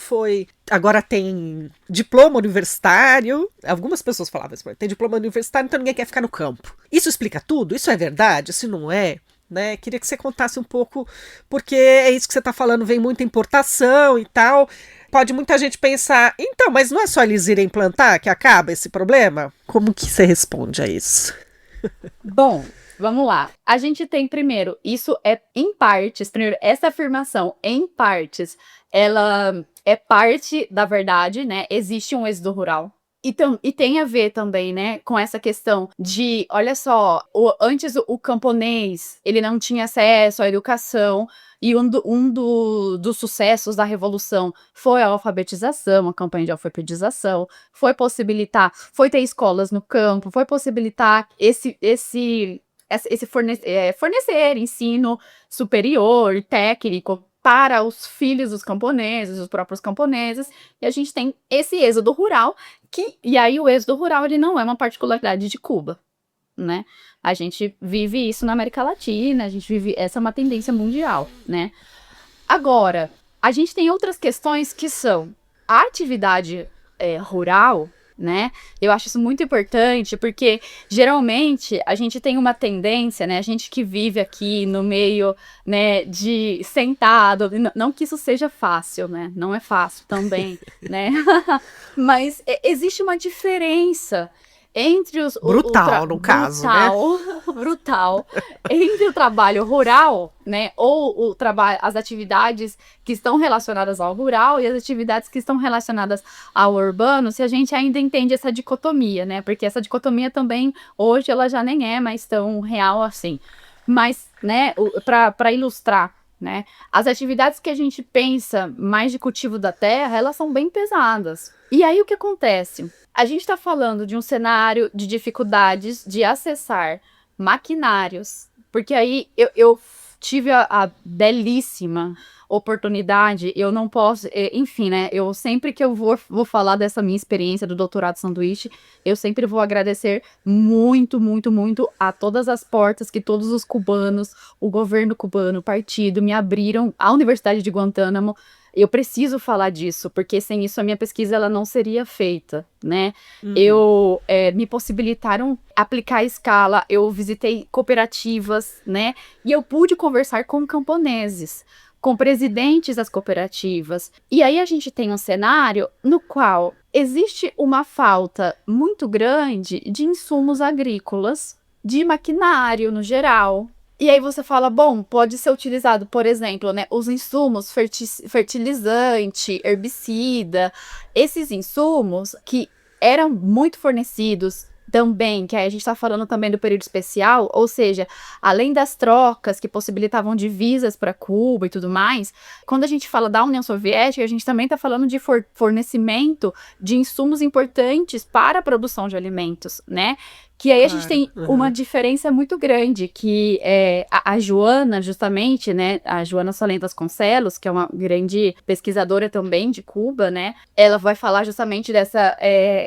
agora tem diploma universitário, algumas pessoas falavam isso, tem diploma universitário, então ninguém quer ficar no campo. Isso explica tudo? Isso é verdade? Isso não é? Né? Queria que você contasse um pouco, porque é isso que você está falando, vem muita importação e tal. Pode muita gente pensar, então, mas não é só eles irem plantar que acaba esse problema? Como que você responde a isso? Bom, vamos lá. A gente tem primeiro, isso é em partes, primeiro, essa afirmação em partes, ela é parte da verdade, né? Existe um êxodo rural. E tem a ver também, né, com essa questão de, olha só, antes o camponês, ele não tinha acesso à educação, e um dos sucessos da Revolução foi a alfabetização, a campanha de alfabetização, foi ter escolas no campo, foi possibilitar fornecer ensino superior, técnico, para os filhos dos camponeses, os próprios camponeses, e a gente tem esse êxodo rural, e aí o êxodo rural ele não é uma particularidade de Cuba, né? A gente vive isso na América Latina, essa é uma tendência mundial, né? Agora, a gente tem outras questões que são a atividade rural, né? Eu acho isso muito importante, porque geralmente a gente tem uma tendência, né? A gente que vive aqui no meio, né, de sentado, não que isso seja fácil, né? Não é fácil também, né? Mas existe uma diferença entre os... Brutal, no caso, né? Brutal. Entre o trabalho rural, né? Ou o trabalho, as atividades que estão relacionadas ao rural e as atividades que estão relacionadas ao urbano, se a gente ainda entende essa dicotomia, né? Porque essa dicotomia também, hoje, ela já nem é mais tão real assim. Mas, né, para ilustrar, né? As atividades que a gente pensa mais de cultivo da terra, elas são bem pesadas. E aí o que acontece? A gente está falando de um cenário de dificuldades de acessar maquinários, porque aí eu tive a belíssima oportunidade, eu não posso, enfim, né, eu sempre que eu vou falar dessa minha experiência do doutorado sanduíche, eu sempre vou agradecer muito, muito, muito a todas as portas que todos os cubanos, o governo cubano, o partido, me abriram, a Universidade de Guantánamo. Eu preciso falar disso, porque sem isso a minha pesquisa ela não seria feita, né? Me possibilitaram aplicar a escala, eu visitei cooperativas, né? E eu pude conversar com camponeses, com presidentes das cooperativas. E aí a gente tem um cenário no qual existe uma falta muito grande de insumos agrícolas, de maquinário no geral. E aí você fala, bom, pode ser utilizado, por exemplo, né, os insumos fertilizante, herbicida, esses insumos que eram muito fornecidos também, que aí a gente está falando também do período especial, ou seja, além das trocas que possibilitavam divisas para Cuba e tudo mais, quando a gente fala da União Soviética, a gente também está falando de fornecimento de insumos importantes para a produção de alimentos, né? Que aí a gente tem uma diferença muito grande, que a Joana, justamente, né, a Joana Salem Vasconcelos, que é uma grande pesquisadora também de Cuba, né, ela vai falar justamente dessa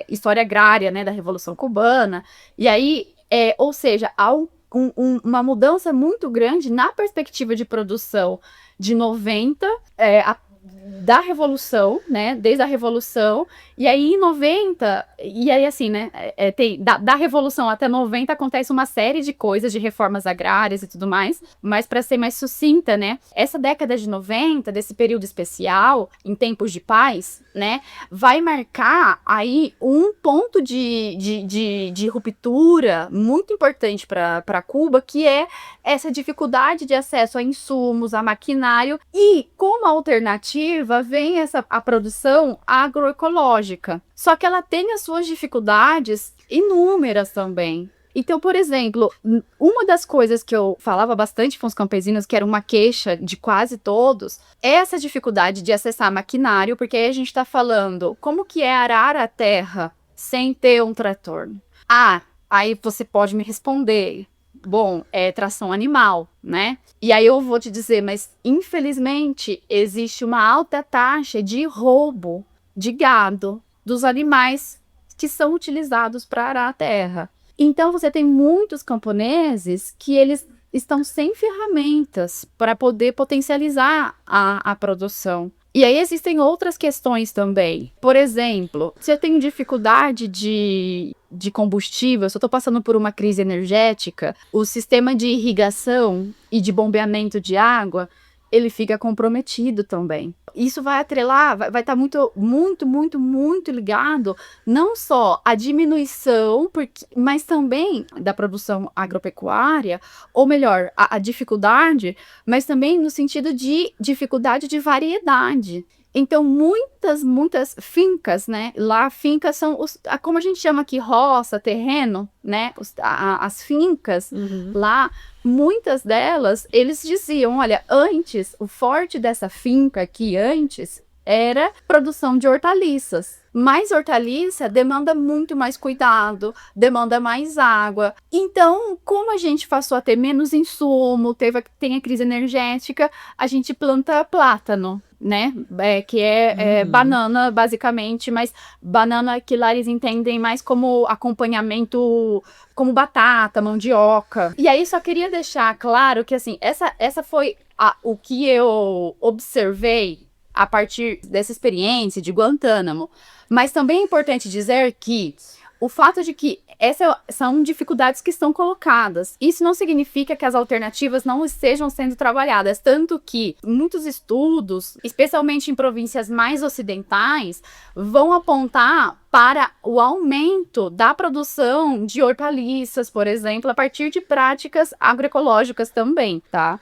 história agrária, né, da Revolução Cubana, e aí, ou seja, há uma mudança muito grande na perspectiva de produção de 90, da Revolução, né? Desde a Revolução. E aí, em 90, e aí assim, né? Da Revolução até 90 acontece uma série de coisas, de reformas agrárias e tudo mais. Mas para ser mais sucinta, né? Essa década de 90, desse período especial, em tempos de paz, né? Vai marcar aí um ponto de ruptura muito importante para Cuba, que é essa dificuldade de acesso a insumos, a maquinário, e como alternativa vem a produção agroecológica. Só que ela tem as suas dificuldades inúmeras também. Então, por exemplo, uma das coisas que eu falava bastante com os campesinos, que era uma queixa de quase todos, é essa dificuldade de acessar maquinário, porque aí a gente está falando como que é arar a terra sem ter um trator. Aí você pode me responder, bom, é tração animal, né? E aí eu vou te dizer, mas infelizmente existe uma alta taxa de roubo de gado dos animais que são utilizados para arar a terra. Então você tem muitos camponeses que eles estão sem ferramentas para poder potencializar a produção. E aí existem outras questões também. Por exemplo, se eu tenho dificuldade de combustível, se eu estou passando por uma crise energética, o sistema de irrigação e de bombeamento de água, ele fica comprometido também. Isso vai atrelar, vai estar muito, muito, muito, muito ligado não só à diminuição, mas também da produção agropecuária, ou melhor, a dificuldade, mas também no sentido de dificuldade de variedade. Então, muitas fincas, né? Lá, fincas são, como a gente chama aqui, roça, terreno, né? As fincas, lá, muitas delas, eles diziam, olha, antes, o forte dessa finca aqui antes era produção de hortaliças. Mas hortaliça demanda muito mais cuidado, demanda mais água. Então, como a gente passou a ter menos insumo, tem a crise energética, a gente planta plátano, né? Que é banana, basicamente, mas banana que lá eles entendem mais como acompanhamento, como batata, mandioca. E aí, só queria deixar claro que, assim, essa foi o que eu observei a partir dessa experiência de Guantánamo. Mas também é importante dizer que o fato de que essas são dificuldades que estão colocadas. Isso não significa que as alternativas não estejam sendo trabalhadas. Tanto que muitos estudos, especialmente em províncias mais ocidentais, vão apontar para o aumento da produção de hortaliças, por exemplo, a partir de práticas agroecológicas também, tá?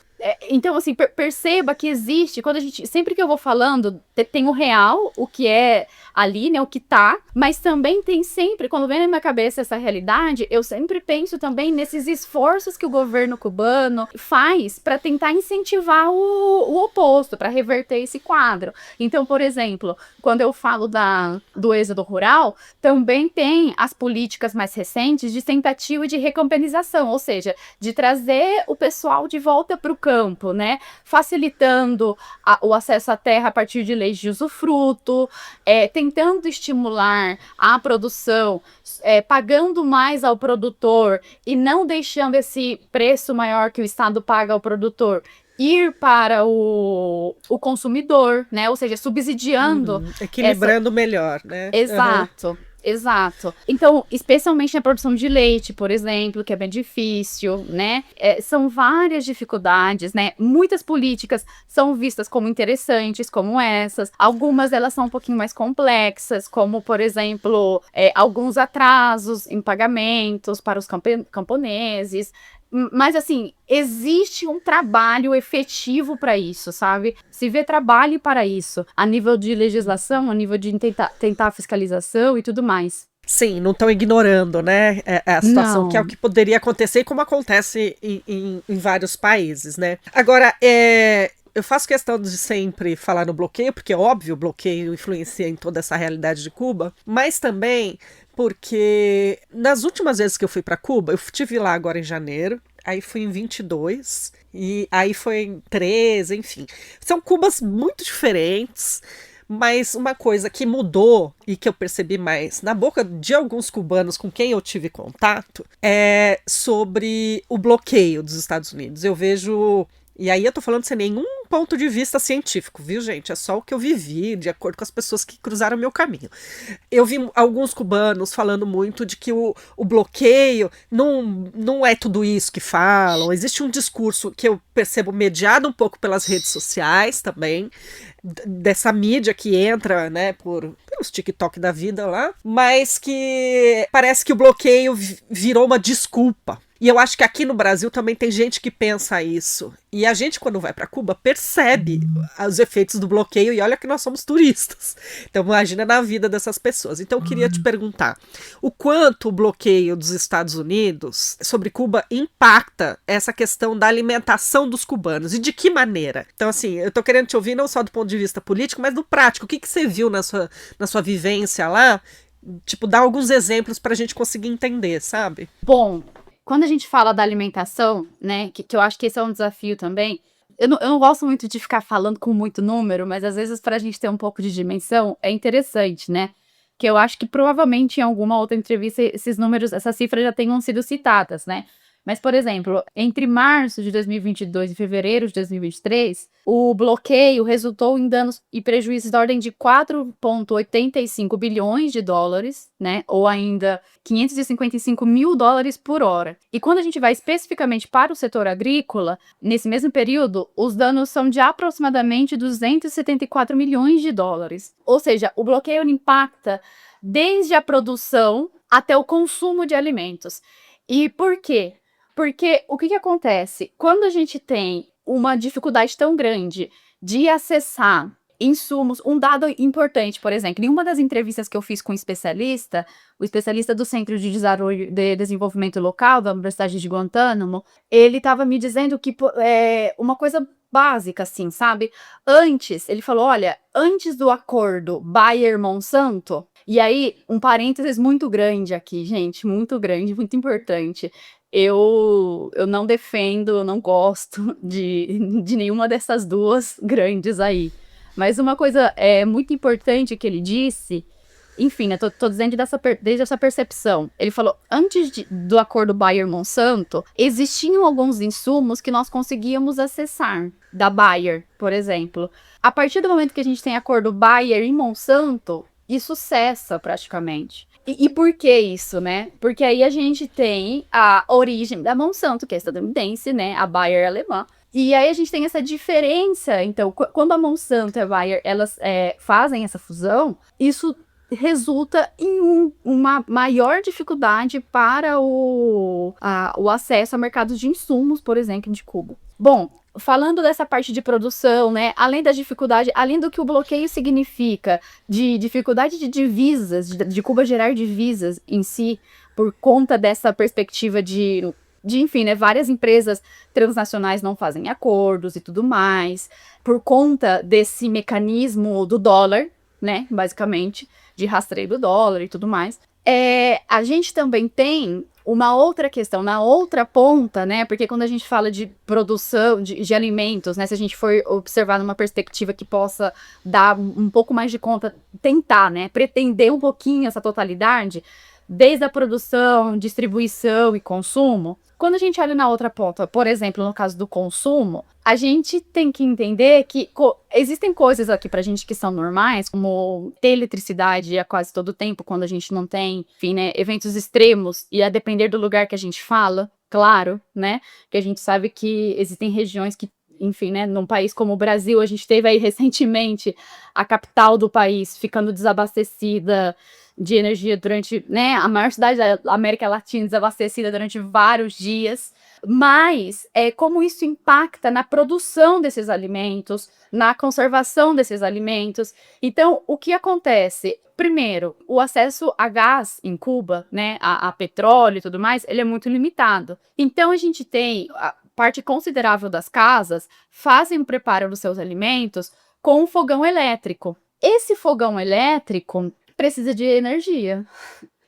Então, assim, perceba que existe, sempre que eu vou falando, tem o real, o que é ali, né, o que tá, mas também tem sempre, quando vem na minha cabeça essa realidade, eu sempre penso também nesses esforços que o governo cubano faz para tentar incentivar o oposto, para reverter esse quadro. Então, por exemplo, quando eu falo do êxodo rural, também tem as políticas mais recentes de tentativa de recampanização, ou seja, de trazer o pessoal de volta para o campo, né? Facilitando o acesso à terra a partir de leis de usufruto, tentando estimular a produção, pagando mais ao produtor e não deixando esse preço maior que o Estado paga ao produtor ir para o consumidor, né? Ou seja, subsidiando. Equilibrando melhor, né? Exato. Exato. Então, especialmente na produção de leite, por exemplo, que é bem difícil, né? São várias dificuldades, né? Muitas políticas são vistas como interessantes, como essas. Algumas, elas são um pouquinho mais complexas, como, por exemplo, alguns atrasos em pagamentos para os camponeses. Mas, assim, existe um trabalho efetivo para isso, sabe? Se vê trabalho para isso, a nível de legislação, a nível de tentar fiscalização e tudo mais. Sim, não estão ignorando, né, a situação, que é o que poderia acontecer e como acontece em vários países, né? Agora, eu faço questão de sempre falar no bloqueio, porque, óbvio, o bloqueio influencia em toda essa realidade de Cuba, mas também porque nas últimas vezes que eu fui para Cuba, eu estive lá agora em janeiro, aí fui em 22, e aí foi em 13, enfim. São Cubas muito diferentes, mas uma coisa que mudou e que eu percebi mais na boca de alguns cubanos com quem eu tive contato é sobre o bloqueio dos Estados Unidos. Eu vejo... E aí eu tô falando sem nenhum ponto de vista científico, viu, gente? É só o que eu vivi, de acordo com as pessoas que cruzaram o meu caminho. Eu vi alguns cubanos falando muito de que o bloqueio não é tudo isso que falam. Existe um discurso que eu percebo mediado um pouco pelas redes sociais também, dessa mídia que entra, né, pelos TikTok da vida lá, mas que parece que o bloqueio virou uma desculpa. E eu acho que aqui no Brasil também tem gente que pensa isso. E a gente, quando vai para Cuba, percebe os efeitos do bloqueio, e olha que nós somos turistas. Então imagina na vida dessas pessoas. Então eu queria te perguntar, o quanto o bloqueio dos Estados Unidos sobre Cuba impacta essa questão da alimentação dos cubanos, e de que maneira? Então assim, eu tô querendo te ouvir não só do ponto de vista político, mas do prático. O que você viu na sua vivência lá? Tipo, dá alguns exemplos pra gente conseguir entender, sabe? Bom, quando a gente fala da alimentação, né, que eu acho que esse é um desafio também, eu não gosto muito de ficar falando com muito número, mas às vezes para a gente ter um pouco de dimensão é interessante, né? Que eu acho que provavelmente em alguma outra entrevista esses números, essas cifras já tenham sido citadas, né? Mas, por exemplo, entre março de 2022 e fevereiro de 2023, o bloqueio resultou em danos e prejuízos da ordem de 4,85 bilhões de dólares, né? Ou ainda 555 mil dólares por hora. E quando a gente vai especificamente para o setor agrícola, nesse mesmo período, os danos são de aproximadamente 274 milhões de dólares. Ou seja, o bloqueio impacta desde a produção até o consumo de alimentos. E por quê? Porque o que acontece? Quando a gente tem uma dificuldade tão grande de acessar insumos, um dado importante, por exemplo, em uma das entrevistas que eu fiz com um especialista, o especialista do Centro de Desenvolvimento Local da Universidade de Guantánamo, ele estava me dizendo que uma coisa básica, assim, sabe? Antes, ele falou, olha, antes do acordo Bayer-Monsanto, e aí, um parênteses muito grande aqui, gente, muito grande, muito importante. Eu não defendo, eu não gosto de nenhuma dessas duas grandes aí. Mas uma coisa muito importante que ele disse, enfim, né, tô dizendo desde essa percepção. Ele falou, antes do acordo Bayer-Monsanto, existiam alguns insumos que nós conseguíamos acessar, da Bayer, por exemplo. A partir do momento que a gente tem acordo Bayer e Monsanto, isso cessa praticamente. E por que isso, né? Porque aí a gente tem a origem da Monsanto, que é estadunidense, né? A Bayer é alemã. E aí a gente tem essa diferença. Então, quando a Monsanto e a Bayer, elas fazem essa fusão, isso resulta em uma maior dificuldade para o acesso a mercados de insumos, por exemplo, de Cuba. Bom, falando dessa parte de produção, né, além da dificuldade, além do que o bloqueio significa, de dificuldade de divisas, de Cuba gerar divisas em si, por conta dessa perspectiva de enfim, né, várias empresas transnacionais não fazem acordos e tudo mais, por conta desse mecanismo do dólar, né, basicamente, de rastreio do dólar e tudo mais. A gente também tem uma outra questão, na outra ponta, né? Porque quando a gente fala de produção de alimentos, né? Se a gente for observar numa perspectiva que possa dar um pouco mais de conta, tentar, né? Pretender um pouquinho essa totalidade, desde a produção, distribuição e consumo. Quando a gente olha na outra ponta, por exemplo, no caso do consumo, a gente tem que entender que existem coisas aqui pra gente que são normais, como ter eletricidade a quase todo tempo, quando a gente não tem, enfim, né, eventos extremos, e a depender do lugar que a gente fala, claro, né, que a gente sabe que existem regiões que, enfim, né, num país como o Brasil, a gente teve aí recentemente a capital do país ficando desabastecida de energia durante, né, a maior cidade da América Latina desabastecida durante vários dias, mas como isso impacta na produção desses alimentos, na conservação desses alimentos. Então, o que acontece? Primeiro, o acesso a gás em Cuba, né, a petróleo e tudo mais, ele é muito limitado. Então, a gente tem a parte considerável das casas fazem o preparo dos seus alimentos com um fogão elétrico. Esse fogão elétrico precisa de energia.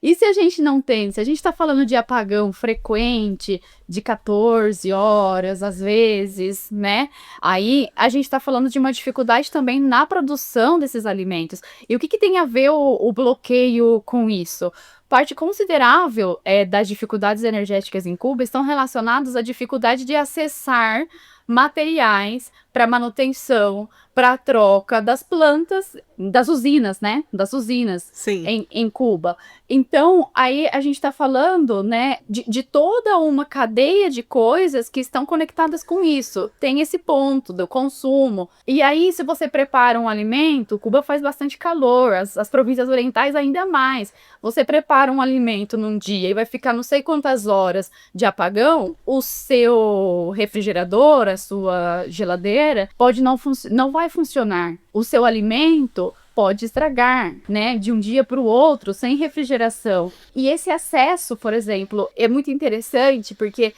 E se a gente não tem, se a gente está falando de apagão frequente, de 14 horas, às vezes, né? Aí a gente está falando de uma dificuldade também na produção desses alimentos. E o que tem a ver o bloqueio com isso? Parte considerável das dificuldades energéticas em Cuba estão relacionadas à dificuldade de acessar materiais para manutenção, para troca das plantas, das usinas, né? Das usinas Sim. em Cuba. Então, aí a gente está falando, né, de toda uma cadeia de coisas que estão conectadas com isso. Tem esse ponto do consumo. E aí, se você prepara um alimento, Cuba faz bastante calor, as províncias orientais ainda mais. Você prepara um alimento num dia e vai ficar não sei quantas horas de apagão, o seu refrigerador, a sua geladeira, não vai funcionar. O seu alimento pode estragar, né, de um dia para o outro, sem refrigeração. E esse acesso, por exemplo, é muito interessante, porque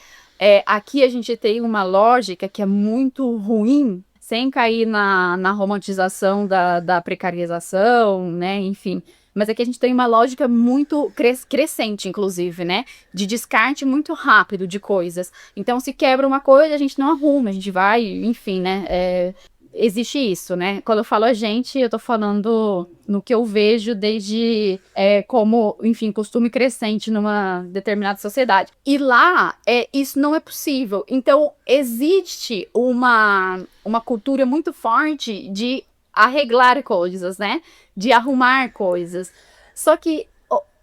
aqui a gente tem uma lógica que é muito ruim, sem cair na romantização da precarização, né, enfim. Mas aqui a gente tem uma lógica muito crescente, inclusive, né? De descarte muito rápido de coisas. Então, se quebra uma coisa, a gente não arruma, a gente vai, enfim, né? Existe isso, né? Quando eu falo a gente, eu tô falando no que eu vejo desde como, enfim, costume crescente numa determinada sociedade. E lá, isso não é possível. Então, existe uma cultura muito forte de arreglar coisas, né? De arrumar coisas. Só que,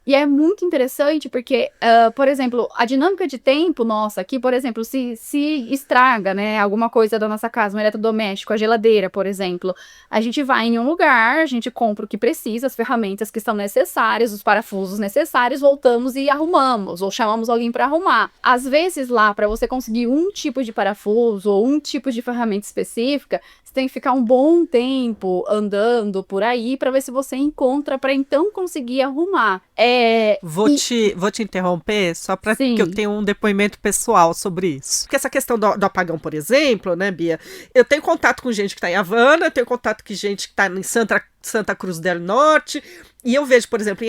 e é muito interessante porque, por exemplo, a dinâmica de tempo nossa aqui, por exemplo, se estraga, né, alguma coisa da nossa casa, um eletrodoméstico, a geladeira, por exemplo, a gente vai em um lugar, a gente compra o que precisa, as ferramentas que estão necessárias, os parafusos necessários, voltamos e arrumamos, ou chamamos alguém para arrumar. Às vezes lá, para você conseguir um tipo de parafuso ou um tipo de ferramenta específica, você tem que ficar um bom tempo andando por aí para ver se você encontra, para então conseguir arrumar. Vou te interromper só para que eu tenha um depoimento pessoal sobre isso. Porque essa questão do apagão, por exemplo, né, Bia? Eu tenho contato com gente que está em Havana, eu tenho contato com gente que está em Santa Cruz del Norte, e eu vejo, por exemplo,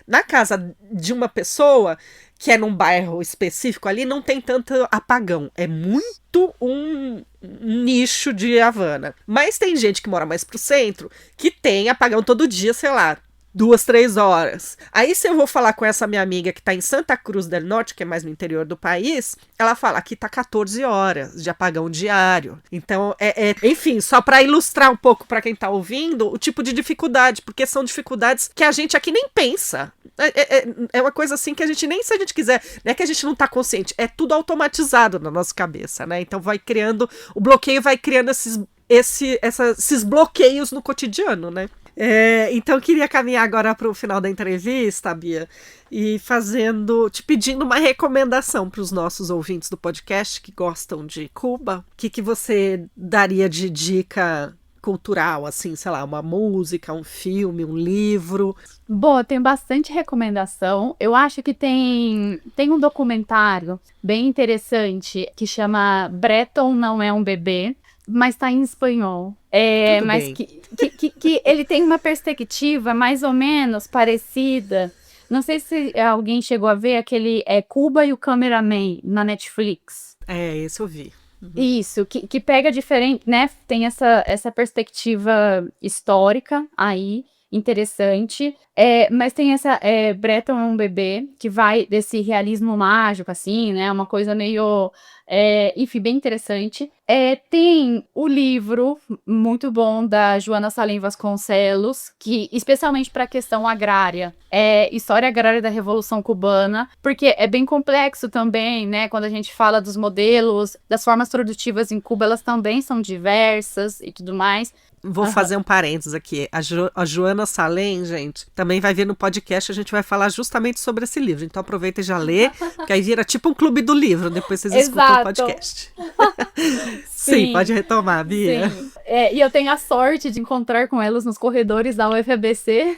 na casa de uma pessoa que é num bairro específico ali, não tem tanto apagão. É muito um nicho de Havana. Mas tem gente que mora mais pro centro, que tem apagão todo dia, sei lá, 2, 3 horas. Aí se eu vou falar com essa minha amiga que tá em Santa Cruz del Norte, que é mais no interior do país, ela fala que tá 14 horas de apagão diário. Então, enfim, só para ilustrar um pouco para quem tá ouvindo, o tipo de dificuldade, porque são dificuldades que a gente aqui nem pensa. É uma coisa assim que a gente nem, se a gente quiser, não é que a gente não tá consciente, é tudo automatizado na nossa cabeça, né? Então vai criando, o bloqueio vai criando esses bloqueios no cotidiano, né? Então eu queria caminhar agora para o final da entrevista, Bia, e te pedindo uma recomendação para os nossos ouvintes do podcast que gostam de Cuba. O que você daria de dica cultural, assim, sei lá, uma música, um filme, um livro? Bom, tem bastante recomendação. Eu acho que tem um documentário bem interessante que chama Breton Não É um Bebê, mas tá em espanhol. Mas que ele tem uma perspectiva mais ou menos parecida. Não sei se alguém chegou a ver aquele Cuba e o Cameraman na Netflix. Esse eu vi. Uhum. Isso, que pega diferente, né? Tem essa perspectiva histórica aí, interessante. Mas tem essa Breton é um Bebê, que vai desse realismo mágico, assim, né? Uma coisa meio... enfim, bem interessante. Tem o livro muito bom da Joana Salem Vasconcelos, que especialmente para a questão agrária, História Agrária da Revolução Cubana, porque é bem complexo também, né? Quando a gente fala dos modelos, das formas produtivas em Cuba, elas também são diversas e tudo mais. Vou fazer um parênteses aqui. A Joana Salem, gente, também vai vir no podcast, a gente vai falar justamente sobre esse livro. Então aproveita e já lê, que aí vira tipo um clube do livro, depois vocês escutam o podcast. Sim, pode retomar, Bia. Sim. E eu tenho a sorte de encontrar com elas nos corredores da UFABC.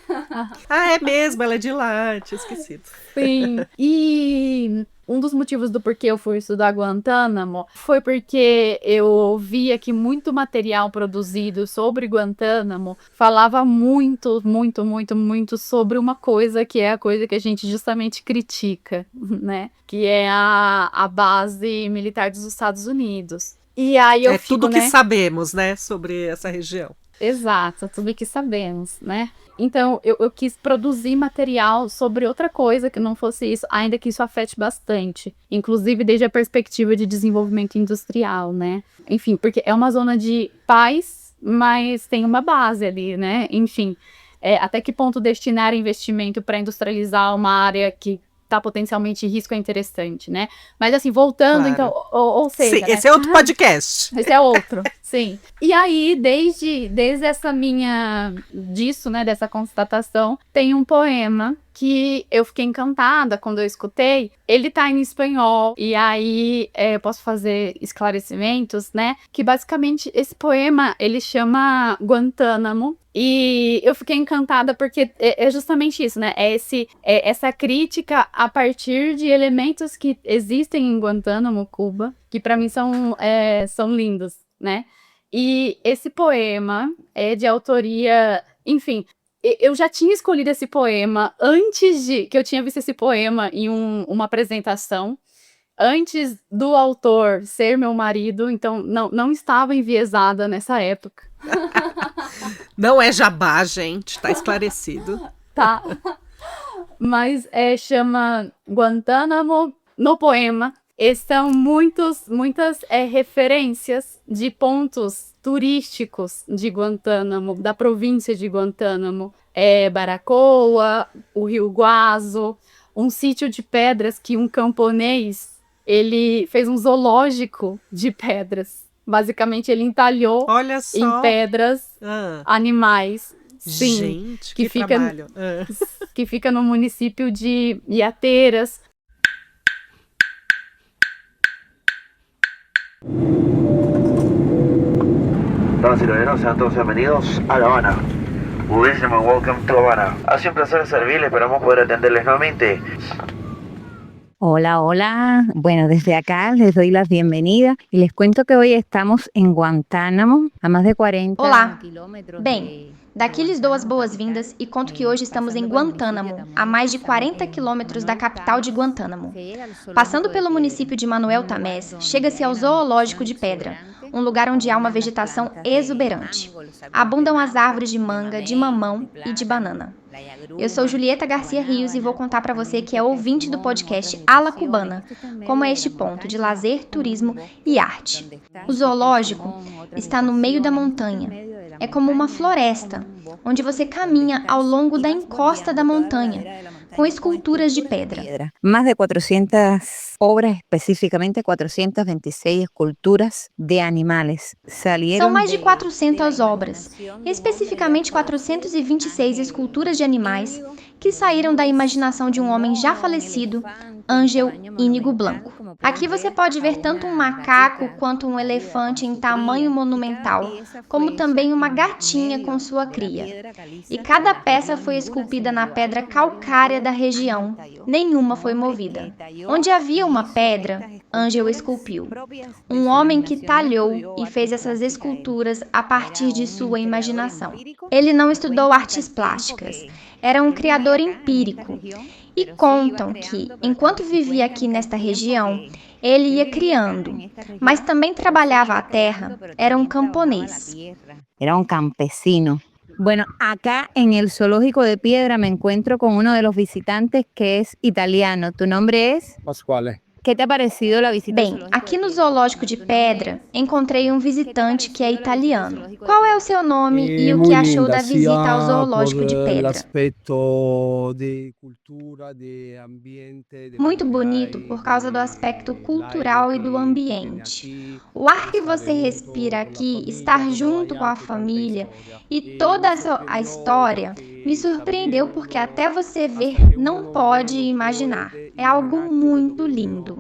É mesmo, ela é de lá, tinha esquecido. Sim, e um dos motivos do porquê eu fui estudar Guantánamo foi porque eu via que muito material produzido sobre Guantánamo falava muito, muito, muito, muito sobre uma coisa que é a coisa que a gente justamente critica, né? Que é a base militar dos Estados Unidos. E aí eu fico, tudo que sabemos, né, sobre essa região. Exato, tudo que sabemos, né? Então, eu quis produzir material sobre outra coisa que não fosse isso, ainda que isso afete bastante. Inclusive, desde a perspectiva de desenvolvimento industrial, né? Enfim, porque é uma zona de paz, mas tem uma base ali, né? Enfim, até que ponto destinar investimento para industrializar uma área que tá potencialmente em risco é interessante, né? Mas assim, voltando, Claro. então, ou seja... Sim, né? esse é outro podcast. Esse é outro, sim. E aí, desde essa disso, né, dessa constatação, tem um poema que eu fiquei encantada quando eu escutei. Ele tá em espanhol, e aí eu posso fazer esclarecimentos, né? Que basicamente esse poema, ele chama Guantánamo, e eu fiquei encantada porque é justamente isso, né? Essa crítica a partir de elementos que existem em Guantánamo, Cuba, que para mim são lindos, né? E esse poema é de autoria, enfim, eu já tinha escolhido esse poema antes de que eu tinha visto esse poema em uma apresentação, antes do autor ser meu marido, então não estava enviesada nessa época. Não é jabá, gente, tá esclarecido. Tá. Mas chama Guantánamo no poema. E são muitas referências de pontos turísticos de Guantánamo, da província de Guantánamo. Baracoa, o Rio Guazo, um sítio de pedras que um camponês, ele fez um zoológico de pedras. Basicamente, ele entalhou Olha só. em pedras animais. Sim, Gente, que trabalho. Que fica no município de Iateiras. Damas y caballeros, sean todos bienvenidos a La Habana. Budísimo and welcome to Habana. Ha sido un placer servirles, esperamos poder atenderles nuevamente. Hola, hola. Bueno, desde acá les doy la bienvenida y les cuento que hoy estamos en Guantánamo, a más de 40 Olá. quilômetros. Bem, daqui lhes dou as boas-vindas e conto que hoje estamos em Guantánamo, a mais de 40 quilômetros da capital de Guantánamo. Passando pelo município de Manuel Tamés, chega-se ao Zoológico de Pedra, um lugar onde há uma vegetação exuberante. Abundam as árvores de manga, de mamão e de banana. Eu sou Julieta Garcia Rios e vou contar para você que é ouvinte do podcast Ala Cubana, como é este ponto de lazer, turismo e arte. O zoológico está no meio da montanha. É como uma floresta, onde você caminha ao longo da encosta da montanha, com esculturas de pedra. Más de 400 obras, específicamente 426 esculturas de animales. São mais de 400 obras, especificamente 426 esculturas de animais que saíram da imaginação de um homem já falecido, Ángel Íñigo Blanco. Aqui você pode ver tanto um macaco quanto um elefante em tamanho monumental, como também uma gatinha com sua cria. E cada peça foi esculpida na pedra calcária da região, nenhuma foi movida. Onde havia uma pedra, Ángel esculpiu. Um homem que talhou e fez essas esculturas a partir de sua imaginação. Ele não estudou artes plásticas, era um criador empírico. E contam que, enquanto vivia aqui nesta região, ele ia criando, mas também trabalhava a terra, era um camponês. Era un campesino. Bueno, acá en el Zoológico de Piedra me encuentro con uno de los visitantes que es italiano. ¿Tu nombre es? Pasquale. ¿Qué te ha parecido la visita? Bem, aqui no Zoológico de Pedra, encontrei um visitante que é italiano. Qual é o seu nome e o que achou da visita ao Zoológico de Pedra? Muito bonito por causa do aspecto cultural e do ambiente. O ar que você respira aqui, estar junto com a família e toda a história me surpreendeu porque até você ver não pode imaginar. É algo muito lindo.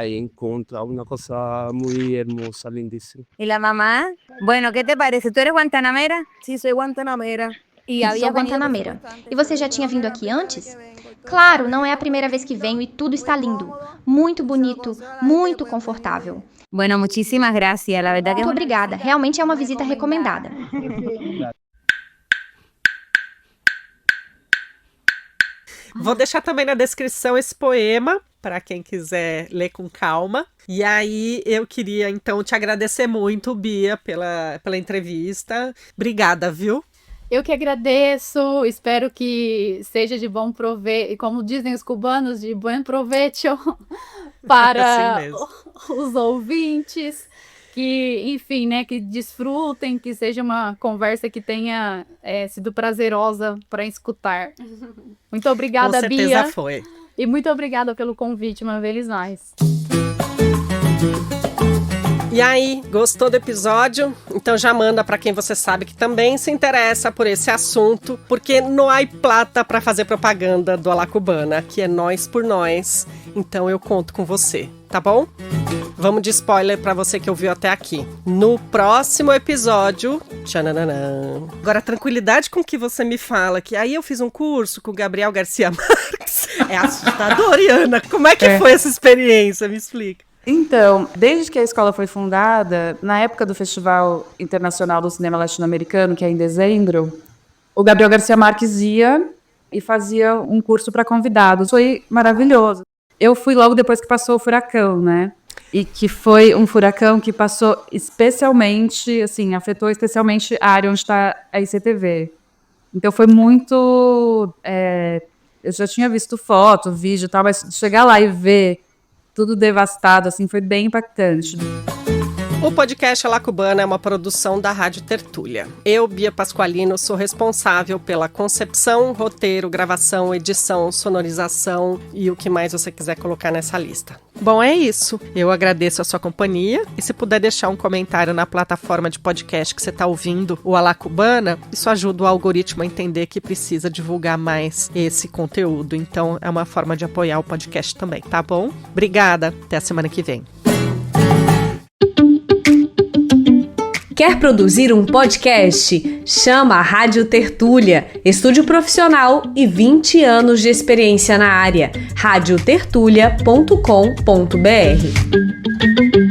Encontra una cosa muy hermosa, lindísima. ¿Y la mamá? Bueno, ¿qué te parece? ¿Tú eres guantanamera? Sí, soy guantanamera. Sou guantanamera. E você já tinha vindo aqui antes? Claro, não é a primeira vez que venho e tudo está lindo. Muito bonito, muito confortável. Bueno, muchísimas gracias. La verdad que Muito obrigada. Realmente é uma visita recomendada. Vou deixar também na descrição esse poema para quem quiser ler com calma. E aí eu queria então te agradecer muito, Bia, pela entrevista. Obrigada, viu? Eu que agradeço, espero que seja de bom proveito, e como dizem os cubanos, de bom proveito para os ouvintes, que, enfim, né, que desfrutem, que seja uma conversa que tenha sido prazerosa para escutar. Muito obrigada, Bia. Com certeza foi. E muito obrigada pelo convite uma vez mais. E aí, gostou do episódio? Então já manda para quem você sabe que também se interessa por esse assunto, porque não há plata para fazer propaganda do A La Cubana, que é nós por nós. Então eu conto com você, tá bom? Vamos de spoiler para você que ouviu até aqui. No próximo episódio, tchananã. Agora, a tranquilidade com que você me fala que aí eu fiz um curso com o Gabriel Garcia Marques é assustador, Iana. Como é que foi essa experiência? Me explica. Então, desde que a escola foi fundada, na época do Festival Internacional do Cinema Latino-Americano, que é em dezembro, o Gabriel Garcia Marques ia e fazia um curso para convidados. Foi maravilhoso. Eu fui logo depois que passou o furacão, né? E que foi um furacão que passou especialmente, assim, afetou especialmente a área onde está a ICTV. Então foi muito... eu já tinha visto foto, vídeo e tal, mas chegar lá e ver tudo devastado, assim, foi bem impactante. O podcast A La Cubana é uma produção da Rádio Tertúlia. Eu, Bia Pasqualino, sou responsável pela concepção, roteiro, gravação, edição, sonorização e o que mais você quiser colocar nessa lista. Bom, é isso. Eu agradeço a sua companhia e se puder deixar um comentário na plataforma de podcast que você está ouvindo, o A La Cubana, isso ajuda o algoritmo a entender que precisa divulgar mais esse conteúdo. Então, é uma forma de apoiar o podcast também, tá bom? Obrigada. Até a semana que vem. Quer produzir um podcast? Chama a Rádio Tertúlia, estúdio profissional e 20 anos de experiência na área. radiotertulia.com.br